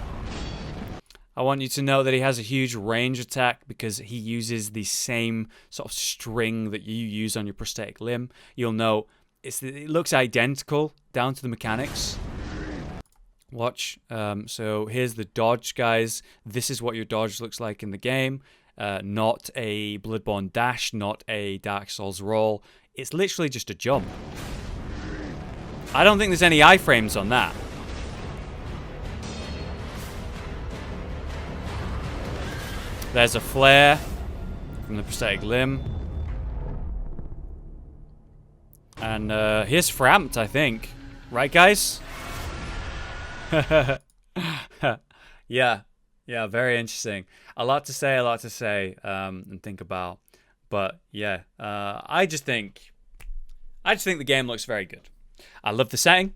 I want you to know that he has a huge range attack because he uses the same sort of string that you use on your prosthetic limb. You'll know it looks identical down to the mechanics. Watch. So here's the dodge, guys. This is what your dodge looks like in the game. Not a Bloodborne dash, not a Dark Souls roll. It's literally just a jump. I don't think there's any iframes on that. There's a flare from the prosthetic limb. And here's Framped, I think. Right, guys? Yeah, very interesting. A lot to say, and think about. But yeah, I just think the game looks very good. I love the setting.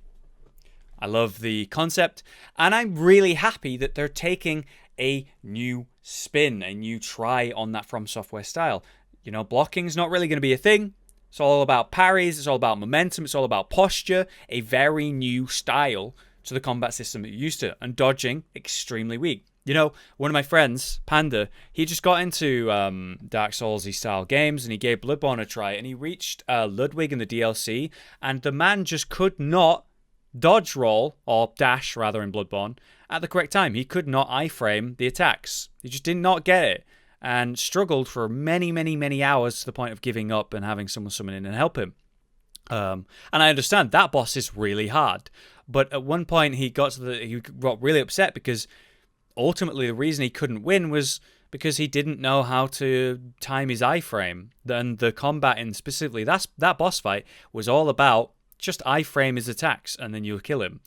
I love the concept, and I'm really happy that they're taking a new spin, a new try on that From Software style. You know, blocking's not really going to be a thing. It's all about parries, it's all about momentum, it's all about posture, a very new style to the combat system that you're used to, and dodging extremely weak. You know, one of my friends, Panda, he just got into Dark Souls-y style games, and he gave Bloodborne a try, and he reached Ludwig in the DLC, and the man just could not dodge roll, or dash rather in Bloodborne, at the correct time. He could not iframe the attacks. He just did not get it, and struggled for many hours to the point of giving up and having someone summon in and help him. And I understand that boss is really hard, but at one point he got really upset because ultimately the reason he couldn't win was because he didn't know how to time his iframe. Then the combat in specifically that boss fight was all about just iframe his attacks and then you'll kill him.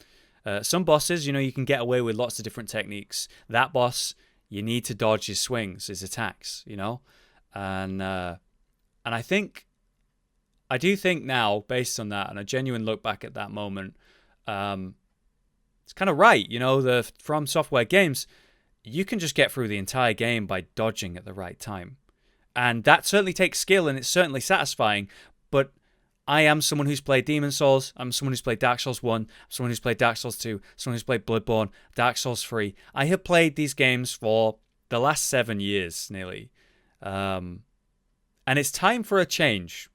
Some bosses, you know, you can get away with lots of different techniques. That boss, you need to dodge his swings, his attacks, you know? And I do think now, based on that, and a genuine look back at that moment, it's kind of right. You know, the From Software games, you can just get through the entire game by dodging at the right time. And that certainly takes skill, and it's certainly satisfying, but I am someone who's played Demon Souls. I'm someone who's played Dark Souls 1. I'm someone who's played Dark Souls 2. Someone who's played Bloodborne, Dark Souls 3. I have played these games for the last 7 years, nearly. And it's time for a change.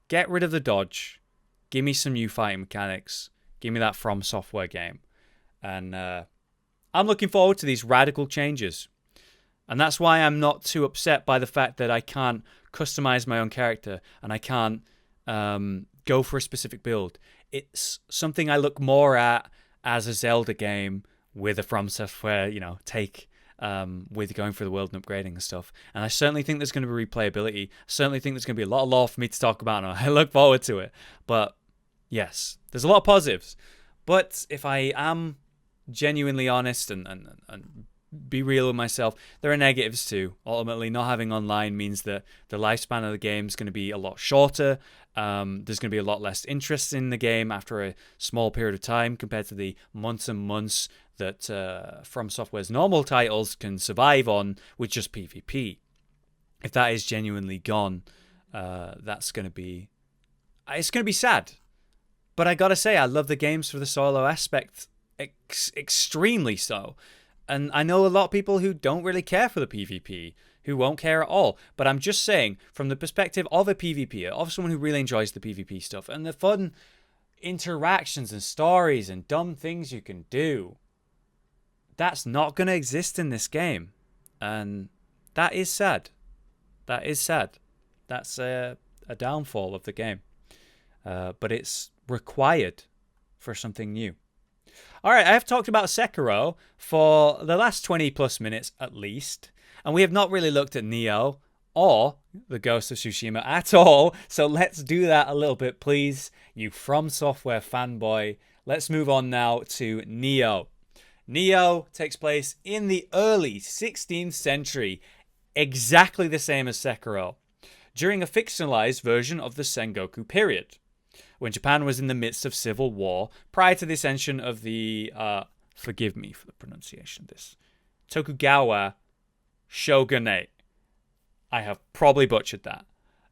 Get rid of the dodge. Give me some new fighting mechanics. Give me that From Software game. And I'm looking forward to these radical changes. And that's why I'm not too upset by the fact that I can't customize my own character and I can't go for a specific build. It's something I look more at as a Zelda game with a From Software, you know, take with going through the world and upgrading and stuff. And I certainly think there's going to be replayability. I certainly think there's going to be a lot of lore for me to talk about, and I look forward to it. But yes, there's a lot of positives. But if I am genuinely honest and be real with myself, there are negatives too. Ultimately, not having online means that the lifespan of the game is going to be a lot shorter. There's going to be a lot less interest in the game after a small period of time compared to the months and months that From Software's normal titles can survive on with just PvP. If that is genuinely gone, it's going to be sad. But I gotta say, I love the games for the solo aspect extremely so. And I know a lot of people who don't really care for the PvP, who won't care at all. But I'm just saying, from the perspective of a PvPer, of someone who really enjoys the PvP stuff, and the fun interactions and stories and dumb things you can do, that's not going to exist in this game. And that is sad. That is sad. That's a downfall of the game. But it's required for something new. All right, I have talked about Sekiro for the last 20 plus minutes at least, and we have not really looked at Nioh or the Ghost of Tsushima at all, so let's do that a little bit, please, you From Software fanboy. Let's move on now to Nioh. Nioh takes place in the early 16th century, exactly the same as Sekiro, during a fictionalized version of the Sengoku period, when Japan was in the midst of civil war prior to the ascension of the, forgive me for the pronunciation of this, Tokugawa shogunate. I have probably butchered that.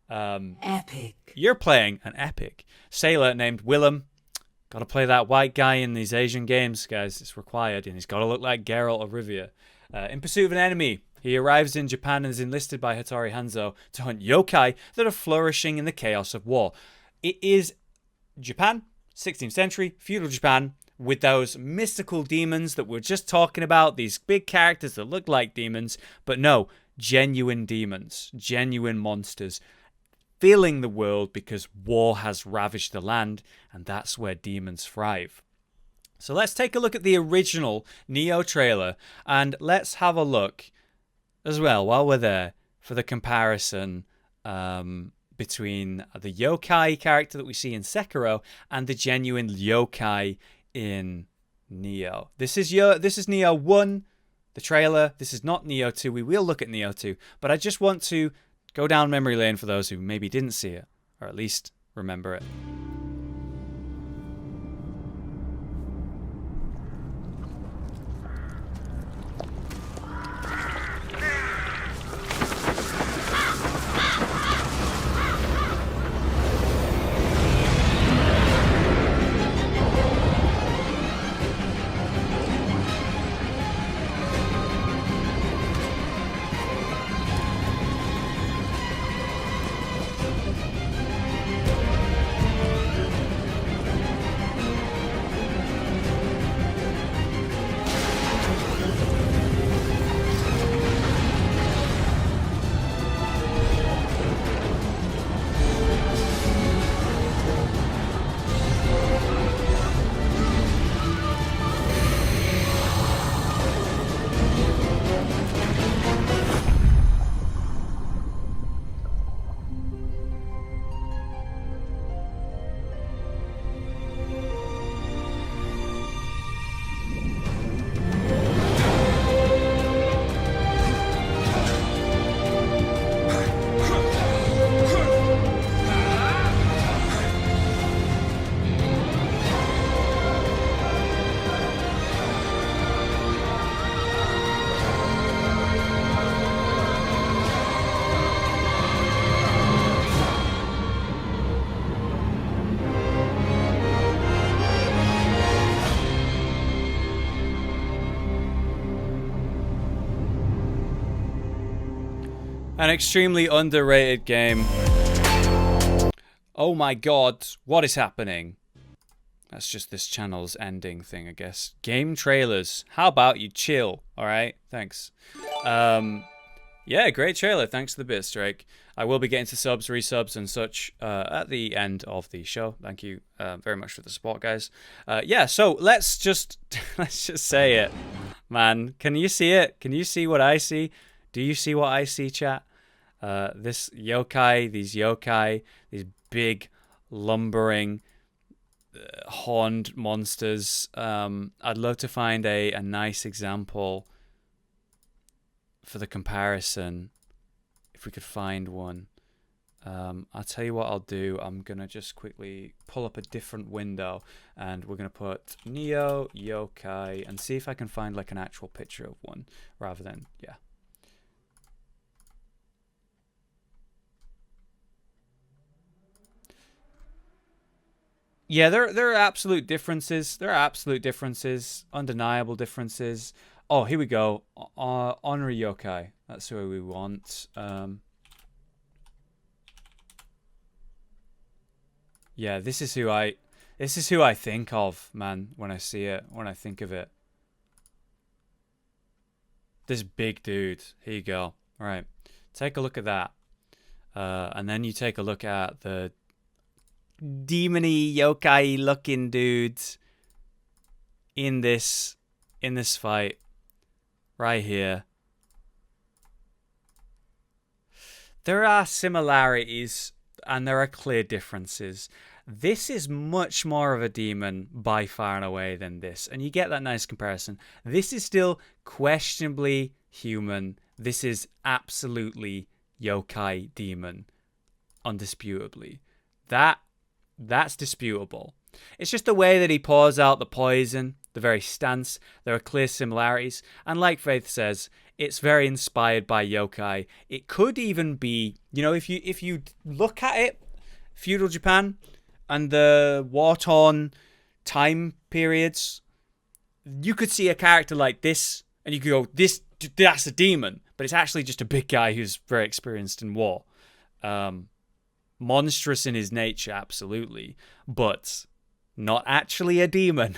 Epic.
You're playing an epic sailor named Willem. Got to play that white guy in these Asian games, guys. It's required, and he's got to look like Geralt of Rivia. In pursuit of an enemy, he arrives in Japan and is enlisted by Hattori Hanzo to hunt yokai that are flourishing in the chaos of war. It is Japan, 16th century, feudal Japan, with those mystical demons that we're just talking about, these big characters that look like demons, but no, genuine demons, genuine monsters, filling the world because war has ravaged the land, and that's where demons thrive. So let's take a look at the original Nioh trailer, and let's have a look as well, while we're there, for the comparison between the yokai character that we see in Sekiro and the genuine yokai in Neo. This is Neo 1, the trailer. This is not Neo 2. We will look at Neo 2, but I just want to go down memory lane for those who maybe didn't see it, or at least remember it. An extremely underrated game. Oh my god, what is happening? That's just this channel's ending thing, I guess. Game trailers. How about you chill, alright? Thanks. Yeah, great trailer. Thanks to the bit, Strike. I will be getting to subs, resubs, and such at the end of the show. Thank you very much for the support, guys. Yeah, so let's just say it, man. Can you see it? Can you see what I see? Do you see what I see, chat? These yokai, these big, lumbering, horned monsters. I'd love to find a nice example for the comparison, if we could find one. I'll tell you what I'll do. I'm going to just quickly pull up a different window, and we're going to put Neo yokai and see if I can find like an actual picture of one rather than, yeah. Yeah, there are absolute differences. There are absolute differences, undeniable differences. Oh, here we go. Honorary yokai. That's who we want. Yeah, this is who I think of, man, when I see it, when I think of it. This big dude. Here you go. All right. Take a look at that. And then you take a look at the demony yokai looking dudes in this fight right here. There are similarities and there are clear differences. This is much more of a demon by far and away than this, and you get that nice comparison. This is still questionably human. This is absolutely yokai demon, undisputably. That's disputable. It's just the way that he pours out the poison, the very stance. There are clear similarities. And like Faith says, it's very inspired by yokai. It could even be, you know, if you look at it, feudal Japan and the war-torn time periods, you could see a character like this and you could go, that's a demon. But it's actually just a big guy who's very experienced in war. Monstrous in his nature, absolutely, but not actually a demon.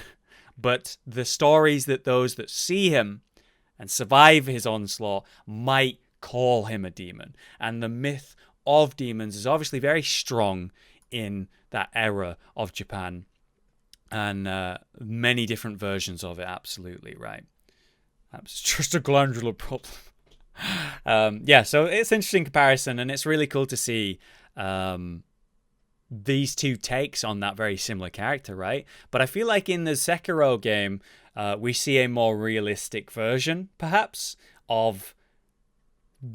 But the stories that those that see him and survive his onslaught might call him a demon. And the myth of demons is obviously very strong in that era of Japan. And many different versions of it, absolutely, right? That's just a glandular problem. Yeah, so it's an interesting comparison, and it's really cool to see these two takes on that very similar character, right? But I feel like in the Sekiro game, we see a more realistic version, perhaps, of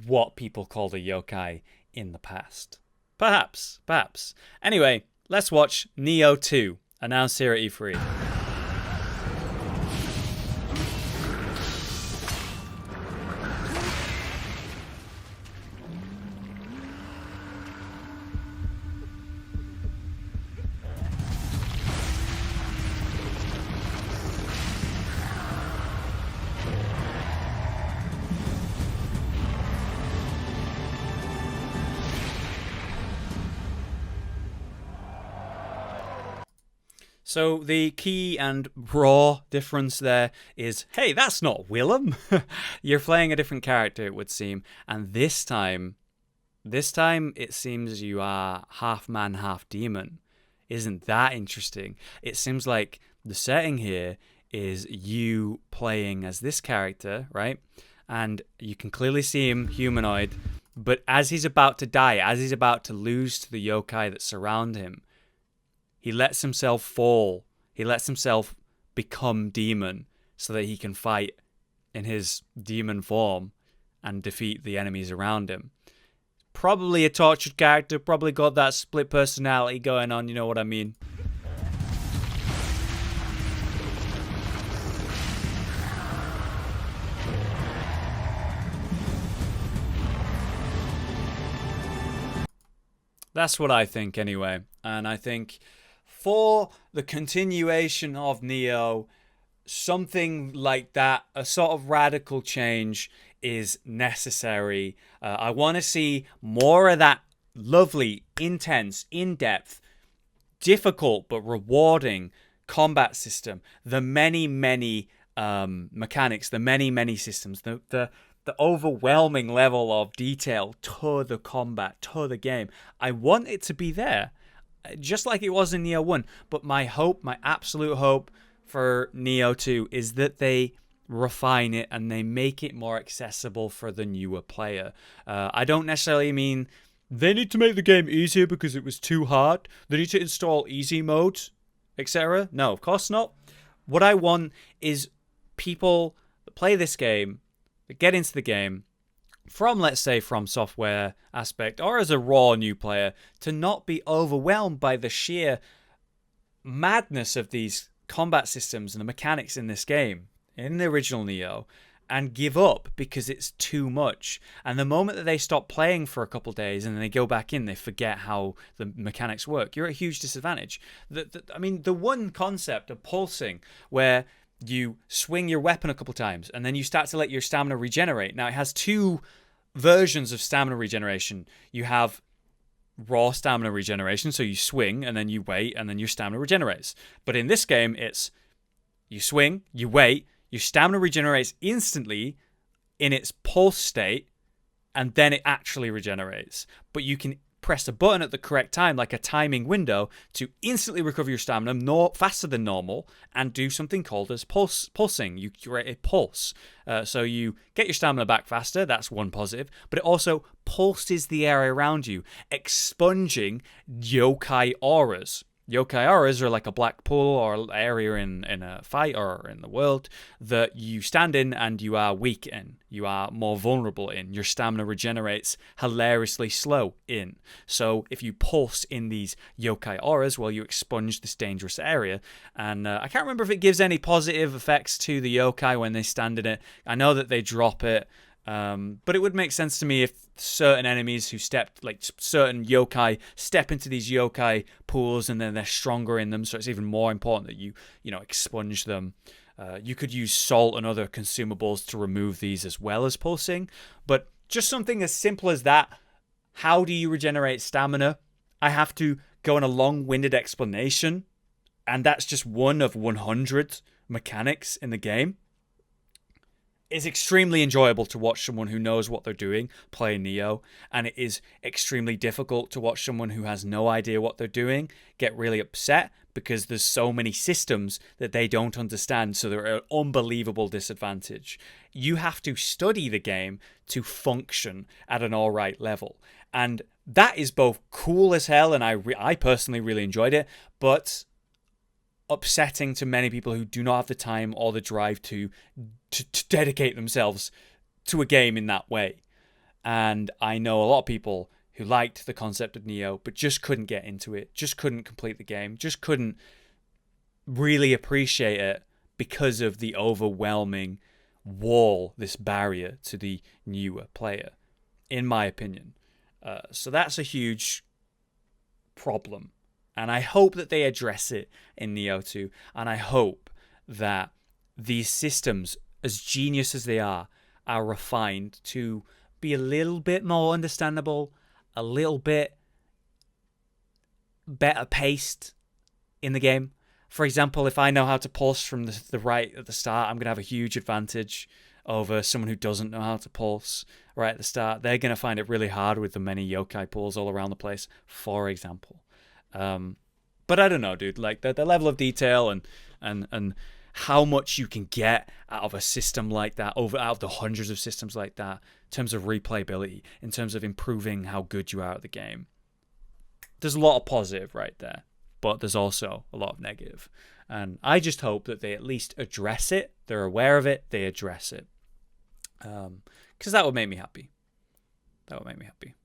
what people called a yokai in the past. Perhaps. Anyway, let's watch Nioh 2, announced here at E3. So the key and raw difference there is, hey, that's not Willem. You're playing a different character, it would seem. And this time it seems you are half man, half demon. Isn't that interesting? It seems like the setting here is you playing as this character, right? And you can clearly see him humanoid, but as he's about to die, as he's about to lose to the yokai that surround him, he lets himself fall. He lets himself become demon so that he can fight in his demon form and defeat the enemies around him. Probably a tortured character, probably got that split personality going on, you know what I mean? That's what I think anyway. And I think for the continuation of Nioh, something like that, a sort of radical change is necessary. I want to see more of that lovely, intense, in-depth, difficult but rewarding combat system. The many mechanics, the many systems, the overwhelming level of detail to the combat, to the game. I want it to be there, just like it was in Nioh 1. But my hope, my absolute hope for Nioh 2 is that they refine it and they make it more accessible for the newer player. I don't necessarily mean they need to make the game easier because it was too hard. They need to install easy modes, etc. No, of course not. What I want is people that play this game, that get into the game from, let's say, From Software aspect, or as a raw new player, to not be overwhelmed by the sheer madness of these combat systems and the mechanics in this game, in the original Nioh, and give up because it's too much. And the moment that they stop playing for a couple of days and then they go back in, they forget how the mechanics work. You're at a huge disadvantage. The one concept of pulsing, where you swing your weapon a couple times and then you start to let your stamina regenerate. Now, it has two versions of stamina regeneration. You have raw stamina regeneration, so you swing and then you wait and then your stamina regenerates. But in this game, it's you swing, you wait, your stamina regenerates instantly in its pulse state, and then it actually regenerates. But you can press a button at the correct time, like a timing window, to instantly recover your stamina faster than normal and do something called as pulsing. You create a pulse. So you get your stamina back faster, that's one positive, but it also pulses the area around you, expunging yokai auras. Yokai auras are like a black pool or area in a fight or in the world that you stand in and you are weak in. You are more vulnerable in. Your stamina regenerates hilariously slow in. So if you pulse in these yokai auras, well, you expunge this dangerous area. And I can't remember if it gives any positive effects to the yokai when they stand in it. I know that they drop it. But it would make sense to me if certain enemies who certain yokai step into these yokai pools and then they're stronger in them, so it's even more important that you expunge them. You could use salt and other consumables to remove these as well as pulsing. But just something as simple as that. How do you regenerate stamina? I have to go on a long-winded explanation, and that's just one of 100 mechanics in the game. is extremely enjoyable to watch someone who knows what they're doing play Neo, and it is extremely difficult to watch someone who has no idea what they're doing get really upset because there's so many systems that they don't understand, so they're at an unbelievable disadvantage. You have to study the game to function at an alright level, and that is both cool as hell, and I personally really enjoyed it, but upsetting to many people who do not have the time or the drive to dedicate themselves to a game in that way. And I know a lot of people who liked the concept of Neo but just couldn't get into it, just couldn't complete the game, just couldn't really appreciate it because of the overwhelming wall, this barrier to the newer player, in my opinion. So that's a huge problem. And I hope that they address it in Neo 2. And I hope that these systems, as genius as they are refined to be a little bit more understandable, a little bit better paced in the game. For example, if I know how to pulse from the right at the start, I'm going to have a huge advantage over someone who doesn't know how to pulse right at the start. They're going to find it really hard with the many yokai pulls all around the place, for example. But I don't know, dude. Like the level of detail and how much you can get out of a system like that, out of the hundreds of systems like that, in terms of replayability, in terms of improving how good you are at the game. There's a lot of positive right there, but there's also a lot of negative. And I just hope that they at least address it. They're aware of it. They address it. Because that would make me happy. That would make me happy.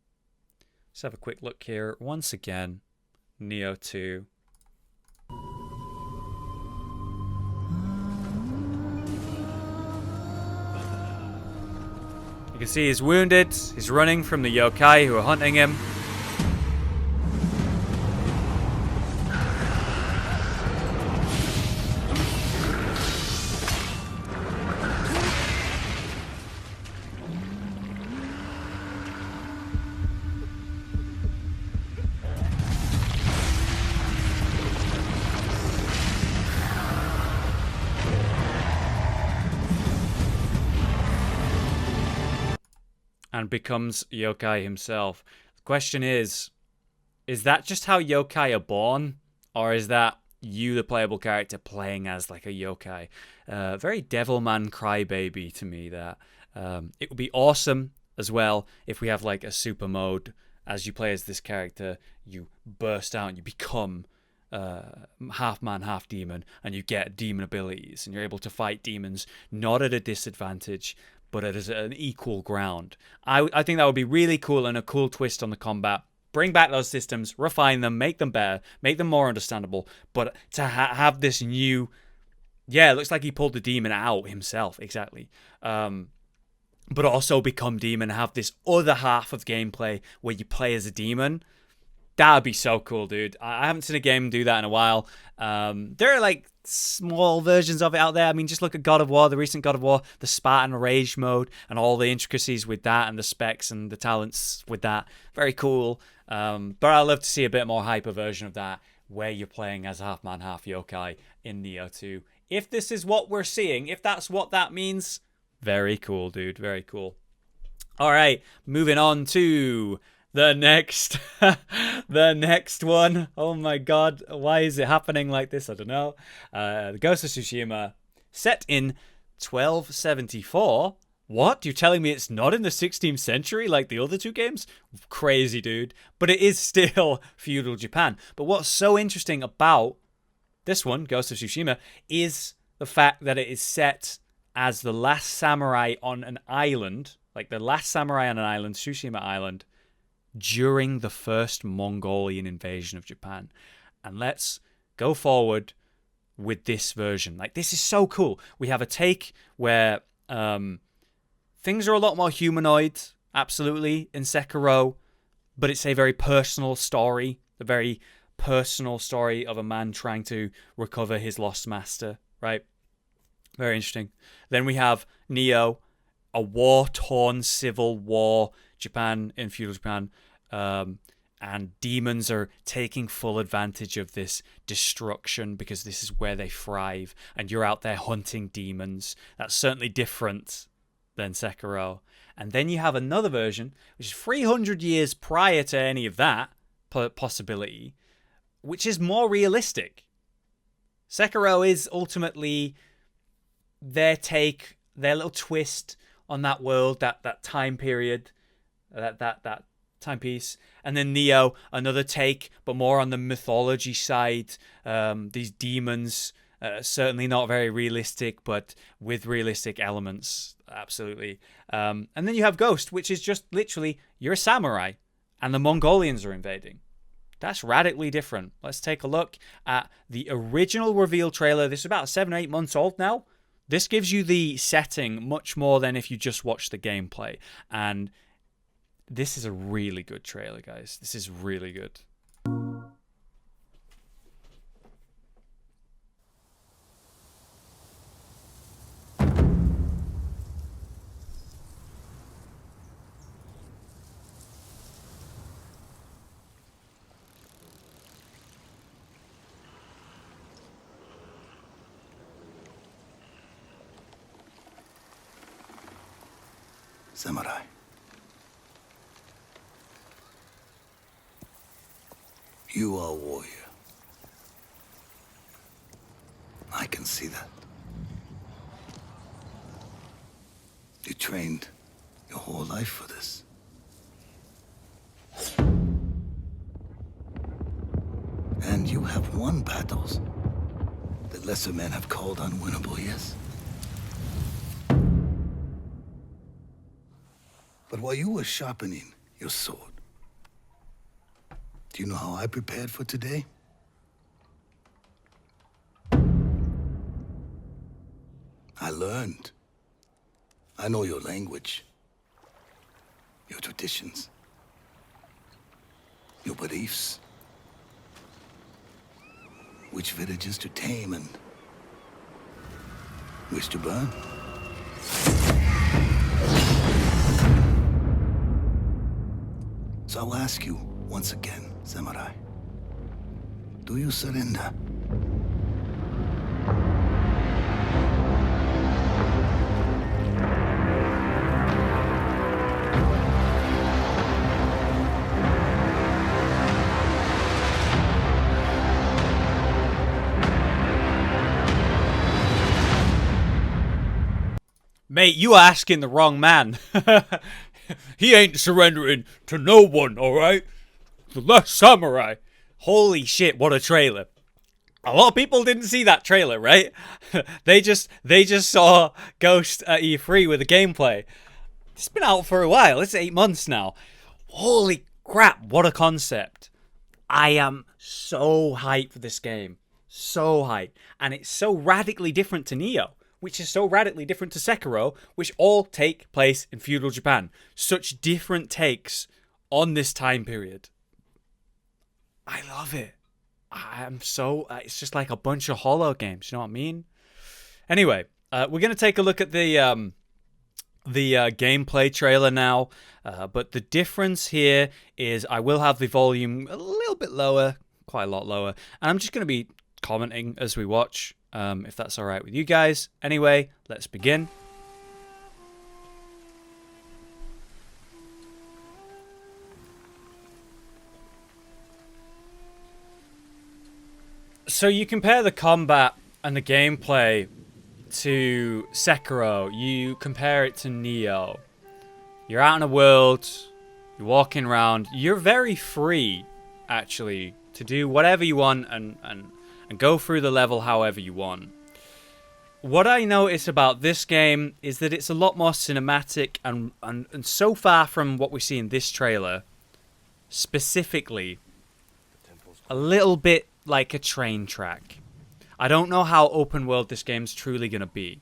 Let's have a quick look here. Once again, Neo 2. You can see he's wounded. He's running from the yokai who are hunting him. And becomes yokai himself. The question is that just how yokai are born? Or is that you, the playable character, playing as like a yokai? Very Devilman Crybaby to me, that. It would be awesome as well if we have like a super mode. As you play as this character, you burst out and you become half man, half demon, and you get demon abilities, and you're able to fight demons not at a disadvantage, but at an equal ground. I think that would be really cool and a cool twist on the combat. Bring back those systems, refine them, make them better, make them more understandable, but to have this new... Yeah, it looks like he pulled the demon out himself, exactly. But also become demon, have this other half of gameplay where you play as a demon. That would be so cool, dude. I haven't seen a game do that in a while. There are like small versions of it out there. I mean, just look at God of War, the recent God of War, the Spartan Rage mode, and all the intricacies with that, and the specs and the talents with that. Very cool. But I'd love to see a bit more hyper version of that, where you're playing as half man, half yokai in Neo 2. If this is what we're seeing, if that's what that means, very cool, dude. Very cool. All right, moving on to the next one. Oh my god, why is it happening like this? I don't know. The Ghost of Tsushima, set in 1274. What? You're telling me it's not in the 16th century like the other two games? Crazy, dude. But it is still feudal Japan. But what's so interesting about this one, Ghost of Tsushima, is the fact that it is set as the last samurai on an island, like the last samurai on an island, Tsushima Island, during the first Mongolian invasion of Japan. And let's go forward with this version. Like, this is so cool. We have a take where things are a lot more humanoid, absolutely, in Sekiro, but it's a very personal story, a very personal story of a man trying to recover his lost master, right? Very interesting. Then we have Neo, a war-torn civil war Japan, in feudal Japan, and demons are taking full advantage of this destruction because this is where they thrive, and you're out there hunting demons. That's certainly different than Sekiro. And then you have another version, which is 300 years prior to any of that possibility, which is more realistic. Sekiro is ultimately their take, their little twist on that world, that time period, that timepiece. And then Neo, another take, but more on the mythology side. These demons, certainly not very realistic, but with realistic elements, absolutely. And then you have Ghost, which is just literally, you're a samurai, and the Mongolians are invading. That's radically different. Let's take a look at the original reveal trailer. This is about 7 or 8 months old now. This gives you the setting much more than if you just watch the gameplay. And this is a really good trailer, guys. This is really good.
Samurai. You are a warrior. I can see that. You trained your whole life for this. And you have won battles that lesser men have called unwinnable, yes? But while you were sharpening your sword, do you know how I prepared for today? I learned. I know your language, your traditions, your beliefs, which villages to tame and which to burn. So I'll ask you once again, Samurai. Do you surrender?
Mate, you are asking the wrong man. He ain't surrendering to no one, alright? The last samurai. Holy shit, what a trailer. A lot of people didn't see that trailer, right? They just saw Ghost at E3 with the gameplay. It's been out for a while. It's 8 months now. Holy crap, what a concept. I am so hyped for this game. So hyped. And it's so radically different to Neo, which is so radically different to Sekiro, which all take place in feudal Japan. Such different takes on this time period. I love it. I'm so... it's just like a bunch of Hollow games, you know what I mean? Anyway, we're going to take a look at the gameplay trailer now. But the difference here is I will have the volume a little bit lower, quite a lot lower. And I'm just going to be commenting as we watch, if that's all right with you guys. Anyway, let's begin. So you compare the combat and the gameplay to Sekiro. You compare it to Neo. You're out in a world. You're walking around. You're very free, actually, to do whatever you want and go through the level however you want. What I notice about this game is that it's a lot more cinematic and so far from what we see in this trailer, specifically, a little bit like a train track. I don't know how open world this game's truly going to be.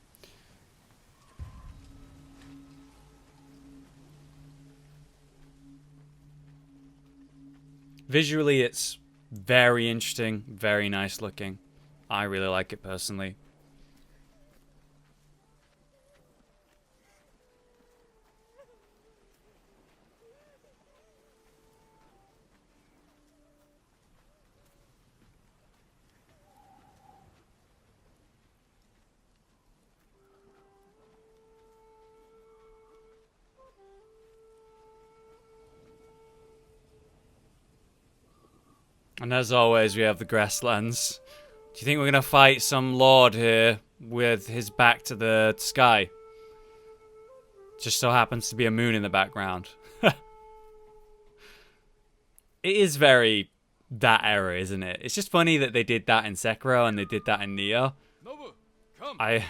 Visually, it's very interesting, very nice looking. I really like it personally. And as always, we have the grasslands. Do you think we're gonna fight some lord here with his back to the sky? Just so happens to be a moon in the background. It is very that era, isn't it? It's just funny that they did that in Sekiro and they did that in Neo. I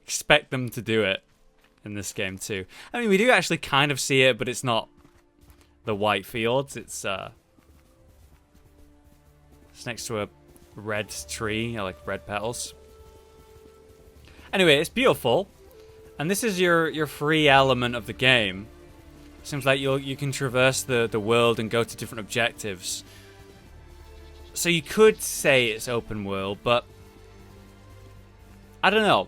expect them to do it in this game too. I mean, we do actually kind of see it, but it's not the white fields. It's next to a red tree, like red petals. Anyway, it's beautiful, and this is your free element of the game. Seems like you can traverse the world and go to different objectives. So you could say it's open world, but I don't know.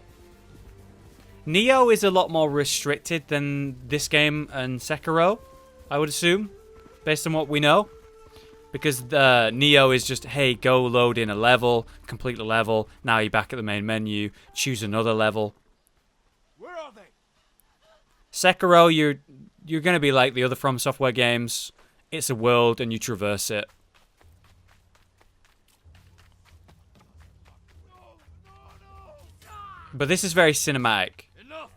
Neo is a lot more restricted than this game and Sekiro, I would assume, based on what we know. Because Neo is just, hey, go load in a level, complete the level, now you're back at the main menu, choose another level.
Where are they?
Sekiro, you're going to be like the other From Software games. It's a world and you traverse it. But this is very cinematic.
Enough.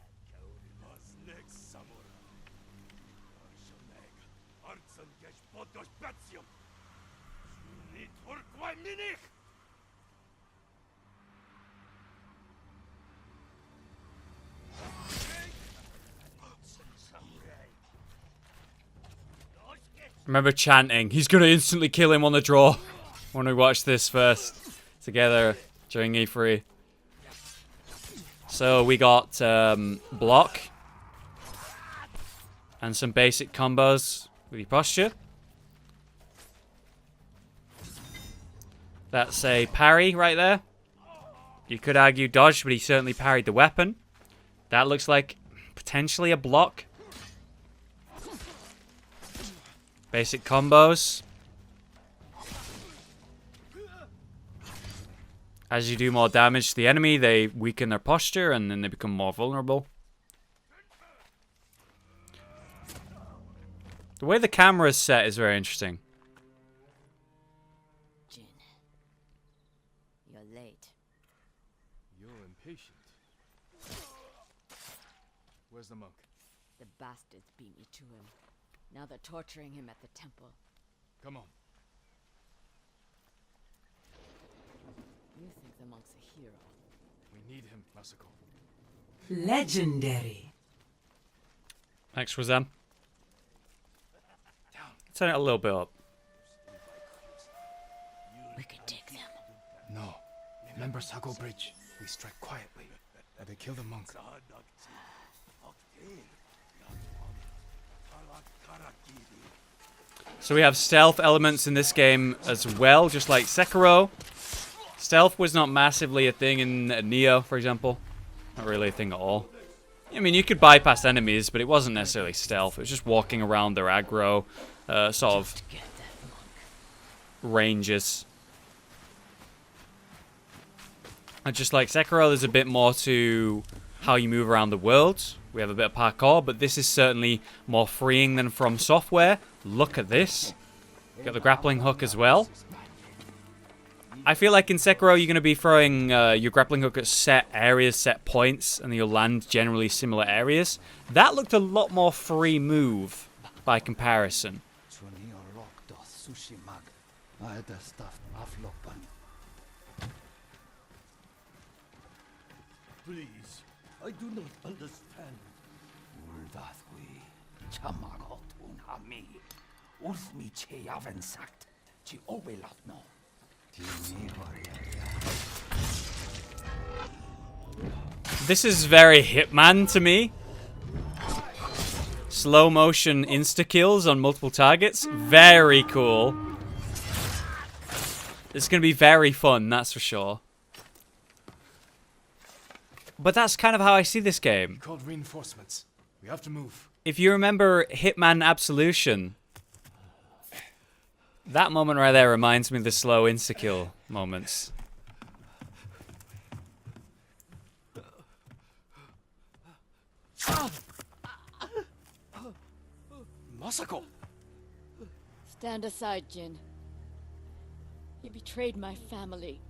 Remember chanting, he's going to instantly kill him on the draw when we watched this first together during E3. So we got block and some basic combos with your posture. That's a parry right there. You could argue dodge, but he certainly parried the weapon. That looks like potentially a block. Basic combos. As you do more damage to the enemy, they weaken their posture and then they become more vulnerable. The way the camera is set is very interesting.
Jin, you're late.
You're impatient. Where's the monk?
The bastards beat me to him. Now they're torturing him at the temple.
Come on.
You think the monk's a hero?
We need him, Masako.
Legendary.
Thanks, Razam. Turn it a little bit up.
We could take them.
No. Remember Sago Bridge? We strike quietly. And they kill the monk.
So we have stealth elements in this game as well, just like Sekiro. Stealth was not massively a thing in Neo, for example. Not really a thing at all. I mean, you could bypass enemies, but it wasn't necessarily stealth. It was just walking around their aggro, sort of ranges. And just like Sekiro, there's a bit more to how you move around the world. We have a bit of parkour, but this is certainly more freeing than From Software. Look at this. Got the grappling hook as well. I feel like in Sekiro, you're going to be throwing your grappling hook at set areas, set points, and you'll land generally similar areas. That looked a lot more free move by comparison.
Please, I do not understand.
This is very Hitman to me. Slow motion insta-kills on multiple targets. Very cool. It's going to be very fun, that's for sure. But that's kind of how I see this game.
Called reinforcements. We have to move.
If you remember Hitman Absolution, that moment right there reminds me of the slow insta-kill moments.
Masako!
Stand aside, Jin. He betrayed my family.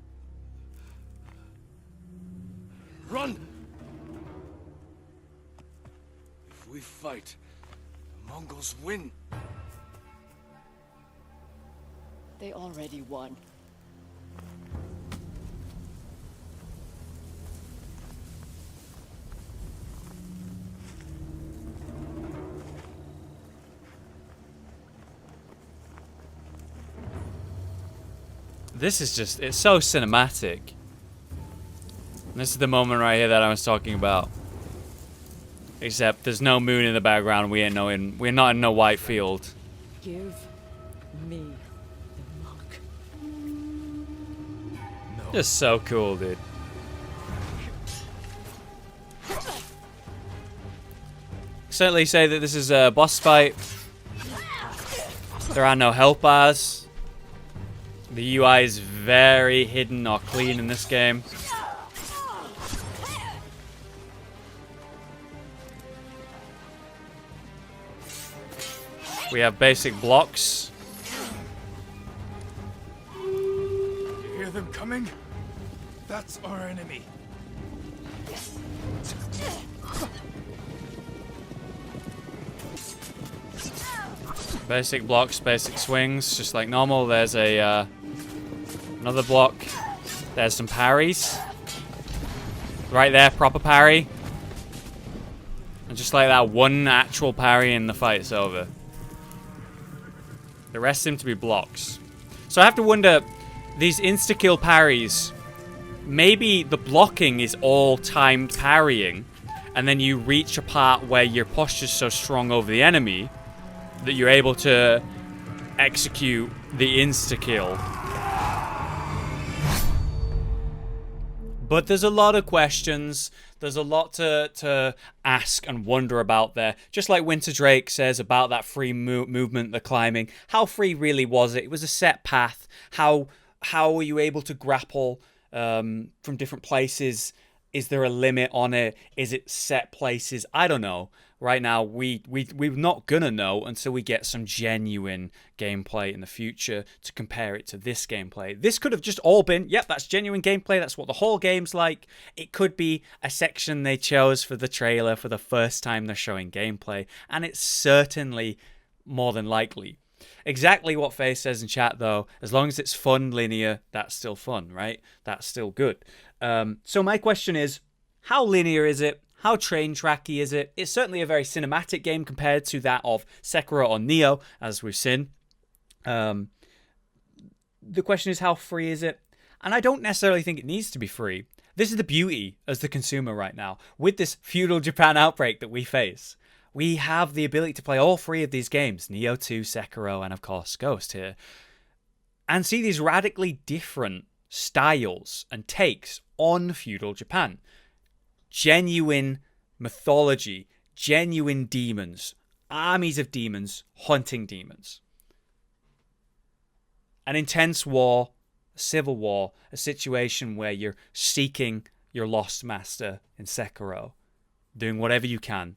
Run! If we fight, the Mongols win.
They already won.
This is just, it's so cinematic. And this is the moment right here that I was talking about. Except there's no moon in the background. We're not in no white field.
Give me the mark.
Just so cool, dude. Certainly say that this is a boss fight. There are no health bars. The UI is very hidden or clean in this game. We have basic blocks.
You hear them coming? That's our enemy.
Basic blocks, basic swings, just like normal. There's a another block. There's some parries. Right there, proper parry. And just like that, one actual parry and the fight's over. The rest seem to be blocks. So I have to wonder, these insta-kill parries, maybe the blocking is all timed parrying, and then you reach a part where your posture's so strong over the enemy that you're able to execute the insta-kill. But there's a lot of questions. There's a lot to ask and wonder about there. Just like Winter Drake says about that free movement, the climbing. How free really was it? It was a set path. How were you able to grapple from different places? Is there a limit on it? Is it set places? I don't know. Right now, we're not gonna know until we get some genuine gameplay in the future to compare it to this gameplay. This could have just all been, yep, that's genuine gameplay. That's what the whole game's like. It could be a section they chose for the trailer for the first time they're showing gameplay, and it's certainly more than likely. Exactly what Faye says in chat, though. As long as it's fun, linear, that's still fun, right? That's still good. So my question is, how linear is it? How train tracky is it? It's certainly a very cinematic game compared to that of Sekiro or Nioh, as we've seen. The question is, how free is it? And I don't necessarily think it needs to be free. This is the beauty as the consumer right now. With this feudal Japan outbreak that we face, we have the ability to play all three of these games, Nioh 2, Sekiro, and of course Ghost here, and see these radically different styles and takes on feudal Japan. Genuine mythology, genuine demons, armies of demons hunting demons. An intense war, a civil war, a situation where you're seeking your lost master in Sekiro, doing whatever you can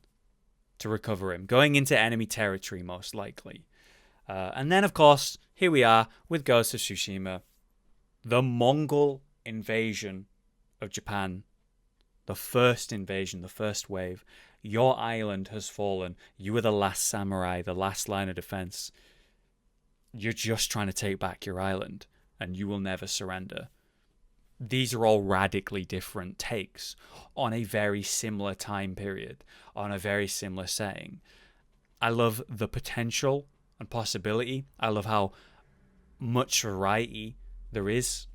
to recover him, going into enemy territory most likely. And then, of course, here we are with Ghost of Tsushima, the Mongol invasion of Japan. The first invasion, the first wave. Your island has fallen. You were the last samurai, the last line of defense. You're just trying to take back your island, and you will never surrender. These are all radically different takes on a very similar time period, on a very similar setting. I love the potential and possibility. I love how much variety there is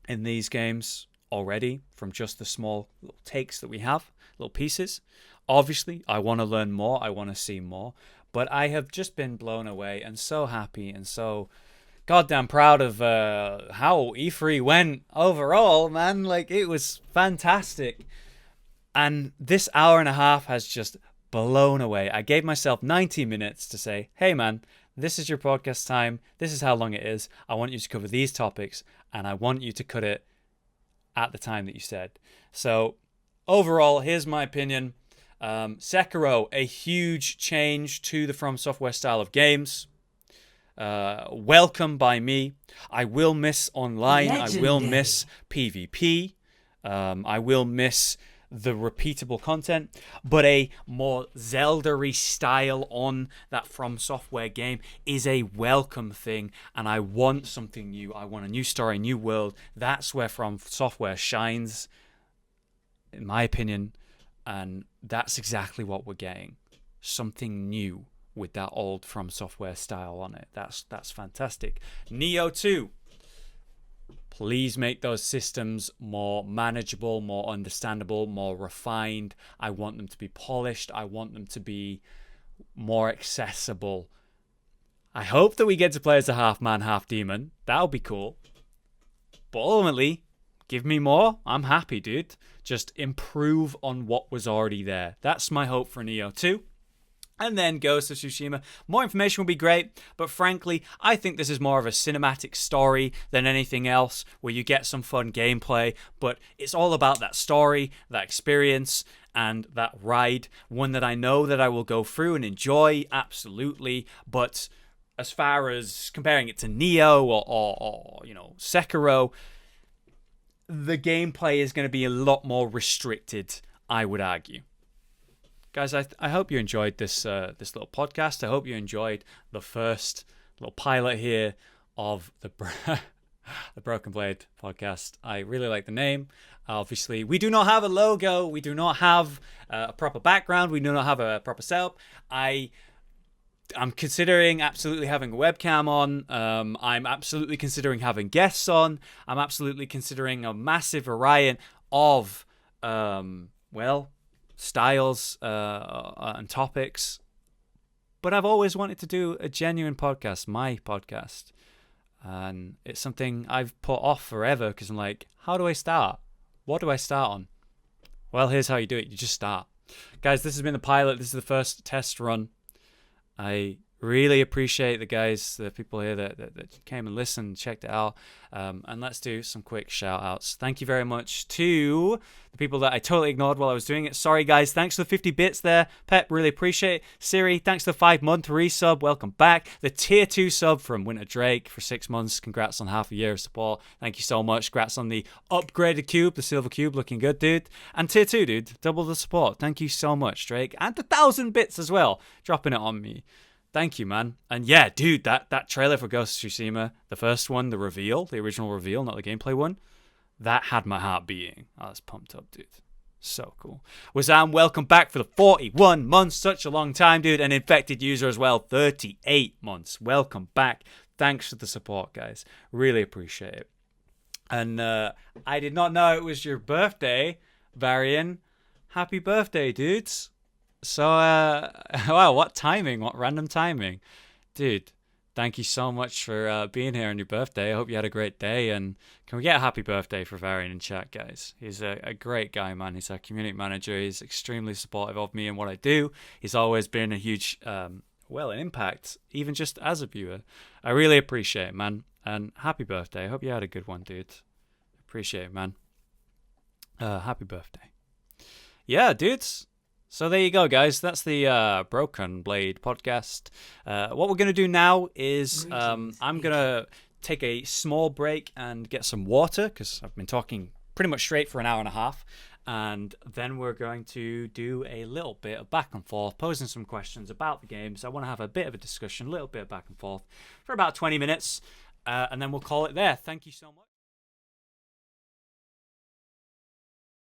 in these games already from just the small little takes that we have, little pieces. Obviously, I want to learn more. I want to see more. But I have just been blown away and so happy and so goddamn proud of how E3 went overall, man. Like, it was fantastic. And this hour and a half has just blown away. I gave myself 90 minutes to say, hey, man, this is your podcast time. This is how long it is. I want you to cover these topics, and I want you to cut it at the time that you said. So overall, here's my opinion. Sekiro, a huge change to the From Software style of games. welcome by me. I will miss online. I will miss PvP. I will miss the repeatable content, but a more Zelda-y style on that From Software game is a welcome thing, and I want something new. I want a new story, a new world. That's where From Software shines, in my opinion, and that's exactly what we're getting. Something new with that old From Software style on it. That's fantastic. Neo 2. Please make those systems more manageable, more understandable, more refined. I want them to be polished. I want them to be more accessible. I hope that we get to play as a half man, half demon. That'll be cool. But ultimately, give me more. I'm happy, dude. Just improve on what was already there. That's my hope for Neo 2. And then Ghost of Tsushima. More information would be great, but frankly, I think this is more of a cinematic story than anything else, where you get some fun gameplay, but it's all about that story, that experience, and that ride. One that I know that I will go through and enjoy, absolutely, but as far as comparing it to Neo or Sekiro, the gameplay is going to be a lot more restricted, I would argue. Guys, I hope you enjoyed this little podcast. I hope you enjoyed the first little pilot here of the Broken Blade podcast. I really like the name. Obviously, we do not have a logo. We do not have a proper background. We do not have a proper setup. I'm considering absolutely having a webcam on. I'm absolutely considering having guests on. I'm absolutely considering a massive variety of, styles and topics, but I've always wanted to do a genuine podcast, my podcast, and it's something I've put off forever because I'm like, how do I start? What do I start on? Well, here's how you do it. You just start. Guys, this has been the pilot. This is the first test run. I really appreciate the people here that came and listened, checked it out. And let's do some quick shout outs. Thank you very much to the people that I totally ignored while I was doing it. Sorry, guys. Thanks for the 50 bits there. Pep, really appreciate it. Siri, thanks for the 5-month resub. Welcome back. The tier 2 sub from Winter Drake for 6 months. Congrats on half a year of support. Thank you so much. Congrats on the upgraded cube, the silver cube. Looking good, dude. And tier 2, dude. Double the support. Thank you so much, Drake. And 1,000 bits as well. Dropping it on me. Thank you, man. And yeah, dude, that trailer for Ghost of Tsushima, the first one, the original reveal, not the gameplay one, that had my heart beating. I was pumped up, dude. So cool. Wazam, welcome back for the 41 months. Such a long time, dude. An infected user as well, 38 months. Welcome back. Thanks for the support, guys. Really appreciate it. And I did not know it was your birthday, Varian. Happy birthday, dudes. So, wow, what timing, what random timing. Dude, thank you so much for being here on your birthday. I hope you had a great day, and can we get a happy birthday for Varian in chat, guys? He's a great guy, man. He's our community manager. He's extremely supportive of me and what I do. He's always been a huge, an impact, even just as a viewer. I really appreciate it, man, and happy birthday. I hope you had a good one, dude. Appreciate it, man. Happy birthday. Yeah, dudes. So there you go, guys. That's the Broken Blade podcast. What we're going to do now is I'm going to take a small break and get some water because I've been talking pretty much straight for an hour and a half. And then we're going to do a little bit of back and forth, posing some questions about the game. So I want to have a bit of a discussion, a little bit of back and forth for about 20 minutes. And then we'll call it there. Thank you so much.